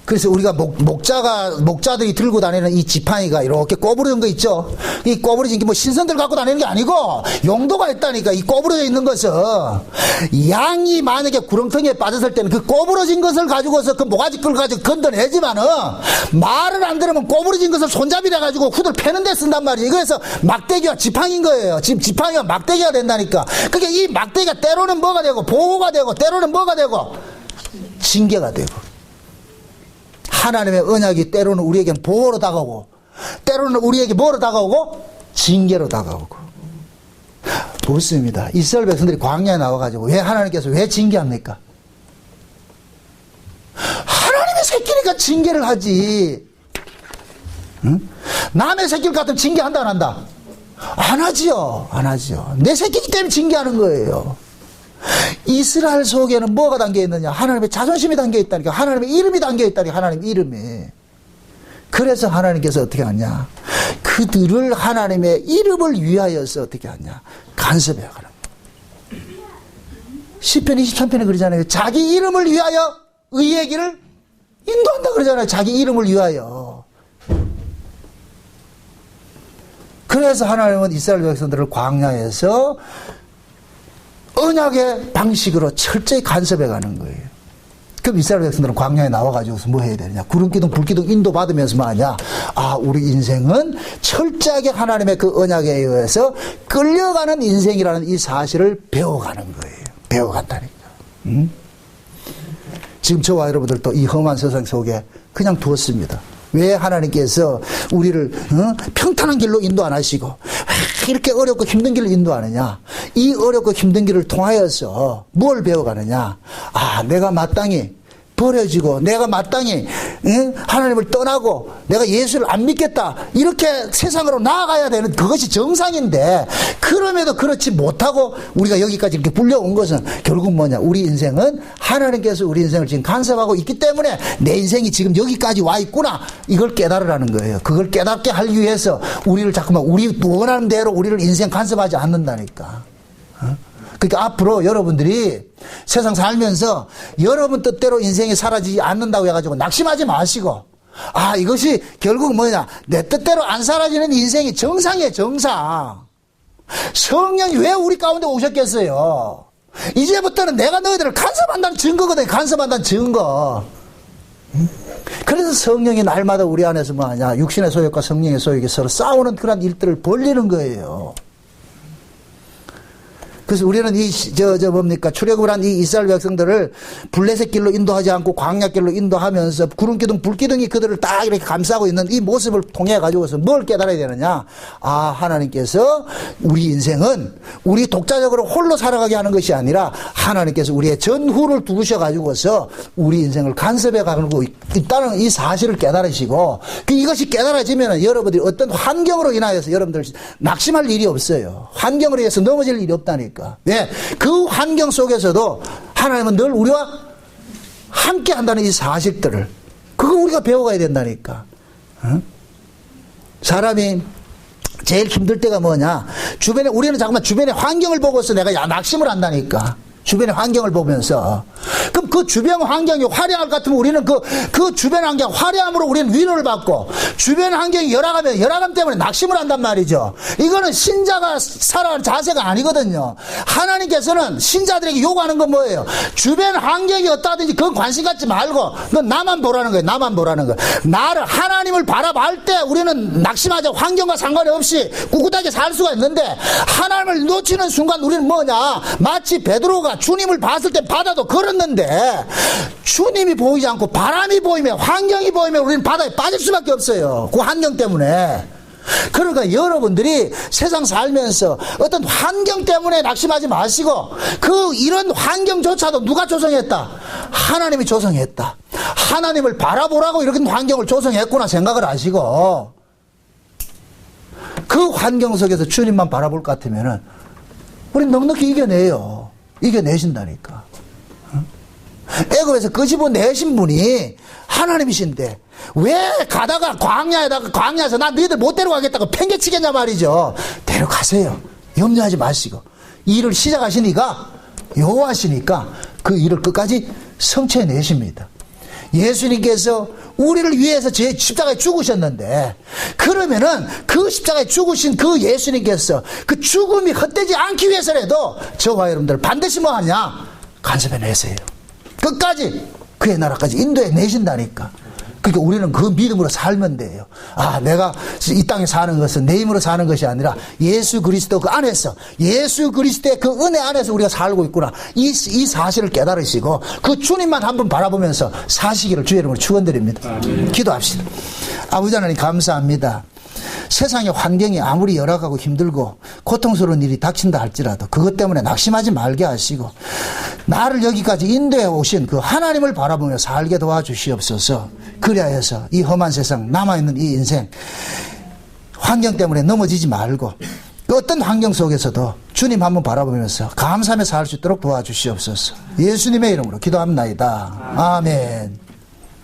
그래서 우리가 목자들이 들고 다니는 이 지팡이가 이렇게 꼬부러진 거 있죠? 이 꼬부러진 게 뭐 신선들 갖고 다니는 게 아니고 용도가 있다니까. 이 꼬부러져 있는 것은 양이 만약에 구렁텅이에 빠졌을 때는 그 꼬부러진 것을 가지고서 그 모가지 끌 가지고 건져내지만은 말을 안 들으면 꼬부러진 것을 손잡이라 가지고 후들 패는 데 쓴단 말이에요. 그래서 막대기와 지팡이인 거예요. 지금 지팡이와 막대기가 된다니까. 그러니까 이 막대기가 때로는 뭐가 되고 보호가 되고 때로는 뭐가 되고 징계가 되고. 하나님의 언약이 때로는 우리에게는 보호로 다가오고 때로는 우리에게 뭐로 다가오고? 징계로 다가오고. 그렇습니다. 이스라엘 백성들이 광야에 나와가지고 왜 하나님께서 왜 징계합니까? 하나님의 새끼니까 징계를 하지. 응? 남의 새끼를 같으면 징계한다 안 한다? 안 하지요. 안 하지요. 내 새끼이기 때문에 징계하는 거예요. 이스라엘 속에는 뭐가 담겨 있느냐? 하나님의 자존심이 담겨 있다니까. 하나님의 이름이 담겨 있다니까. 하나님의 이름이. 그래서 하나님께서 어떻게 하냐? 그들을 하나님의 이름을 위하여서 어떻게 하냐? 간섭해 가는 거예요. 시편 23편에 그러잖아요. 자기 이름을 위하여 의의 길을 인도한다 그러잖아요. 자기 이름을 위하여. 그래서 하나님은 이스라엘 백성들을 광야에서 언약의 방식으로 철저히 간섭해 가는 거예요. 그럼 이스라엘 백성들은 광야에 나와가지고서 뭐 해야 되느냐? 구름기둥, 불기둥 인도받으면서 뭐 하냐? 아, 우리 인생은 철저하게 하나님의 그 언약에 의해서 끌려가는 인생이라는 이 사실을 배워가는 거예요. 배워간다니까. 지금 저와 여러분들도 이 험한 세상 속에 그냥 두었습니다. 왜 하나님께서 우리를 평탄한 길로 인도 안 하시고 이렇게 어렵고 힘든 길을 인도하느냐? 이 어렵고 힘든 길을 통하여서 뭘 배워가느냐? 아, 내가 마땅히 버려지고 내가 마땅히 하나님을 떠나고 내가 예수를 안 믿겠다 이렇게 세상으로 나아가야 되는 그것이 정상인데 그럼에도 그렇지 못하고 우리가 여기까지 이렇게 불려온 것은 결국 뭐냐? 우리 인생은 하나님께서 우리 인생을 지금 간섭하고 있기 때문에 내 인생이 지금 여기까지 와 있구나 이걸 깨달으라는 거예요. 그걸 깨닫게 하기 위해서 우리를 자꾸만 우리 원하는 대로 우리를 인생 간섭하지 않는다니까. 그러니까 앞으로 여러분들이 세상 살면서 여러분 뜻대로 인생이 사라지지 않는다고 해가지고 낙심하지 마시고 아 이것이 결국 뭐냐 내 뜻대로 안 사라지는 인생이 정상이에요. 정상. 성령이 왜 우리 가운데 오셨겠어요? 이제부터는 내가 너희들을 간섭한다는 증거거든. 간섭한다는 증거. 그래서 성령이 날마다 우리 안에서 뭐하냐 육신의 소욕과 성령의 소욕이 서로 싸우는 그런 일들을 벌리는 거예요. 그래서 우리는 뭡니까? 출애굽을 한 이 이스라엘 백성들을 블레셋 길로 인도하지 않고 광야 길로 인도하면서 구름기둥, 불기둥이 그들을 딱 이렇게 감싸고 있는 이 모습을 통해 가지고서 뭘 깨달아야 되느냐? 아, 하나님께서 우리 인생은 우리 독자적으로 홀로 살아가게 하는 것이 아니라 하나님께서 우리의 전후를 두셔 가지고서 우리 인생을 간섭해 가고 있다는 이 사실을 깨달으시고 이것이 깨달아지면 여러분들이 어떤 환경으로 인하여서 여러분들 낙심할 일이 없어요. 환경으로 인해서 넘어질 일이 없다니까. 네, 그 환경 속에서도 하나님은 늘 우리와 함께 한다는 이 사실들을 그거 우리가 배워가야 된다니까. 사람이 제일 힘들 때가 뭐냐? 우리는 자꾸만 주변의 환경을 보고서 내가 낙심을 한다니까. 주변의 환경을 보면서. 그럼 그 주변 환경이 화려할 것 같으면 우리는 그 주변 환경, 화려함으로 우리는 위로를 받고, 주변 환경이 열악하면 열악함 때문에 낙심을 한단 말이죠. 이거는 신자가 살아가는 자세가 아니거든요. 하나님께서는 신자들에게 요구하는 건 뭐예요? 주변 환경이 어떠하든지 그건 관심 갖지 말고, 넌 나만 보라는 거예요. 나만 보라는 거예요. 하나님을 바라볼 때 우리는 낙심하자. 환경과 상관이 없이 꿋꿋하게 살 수가 있는데, 하나님을 놓치는 순간 우리는 뭐냐? 마치 베드로가 주님을 봤을 때 바다도 걸었는데 주님이 보이지 않고 바람이 보이면 환경이 보이면 우리는 바다에 빠질 수밖에 없어요. 그 환경 때문에. 그러니까 여러분들이 세상 살면서 어떤 환경 때문에 낙심하지 마시고 이런 환경조차도 누가 조성했다? 하나님이 조성했다. 하나님을 바라보라고 이렇게 환경을 조성했구나 생각을 하시고 그 환경 속에서 주님만 바라볼 것 같으면은 우리 넉넉히 이겨내요. 이겨내신다니까. 애굽에서 끄집어내신 분이 하나님이신데 왜 가다가 광야에서 나 너희들 못 데려가겠다고 팽개치겠냐 말이죠. 데려가세요. 염려하지 마시고. 일을 시작하시니까 여호와시니까 그 일을 끝까지 성취해내십니다. 예수님께서 우리를 위해서 제 십자가에 죽으셨는데, 그러면은 그 십자가에 죽으신 그 예수님께서 그 죽음이 헛되지 않기 위해서라도 저와 여러분들 반드시 뭐 하냐? 간섭해내세요. 끝까지 그의 나라까지 인도해 내신다니까. 그러니까 우리는 그 믿음으로 살면 돼요. 아, 내가 이 땅에 사는 것은 내 힘으로 사는 것이 아니라 예수 그리스도 그 안에서, 예수 그리스도의 그 은혜 안에서 우리가 살고 있구나. 이 사실을 깨달으시고 그 주님만 한번 바라보면서 사시기를 주의 이름으로 축원드립니다. 기도합시다. 아버지 하나님 감사합니다. 세상의 환경이 아무리 열악하고 힘들고 고통스러운 일이 닥친다 할지라도 그것 때문에 낙심하지 말게 하시고 나를 여기까지 인도해 오신 그 하나님을 바라보며 살게 도와주시옵소서. 그리하여서 이 험한 세상, 남아있는 이 인생 환경 때문에 넘어지지 말고 어떤 환경 속에서도 주님 한번 바라보면서 감사하며 살 수 있도록 도와주시옵소서. 예수님의 이름으로 기도합니다. 아멘.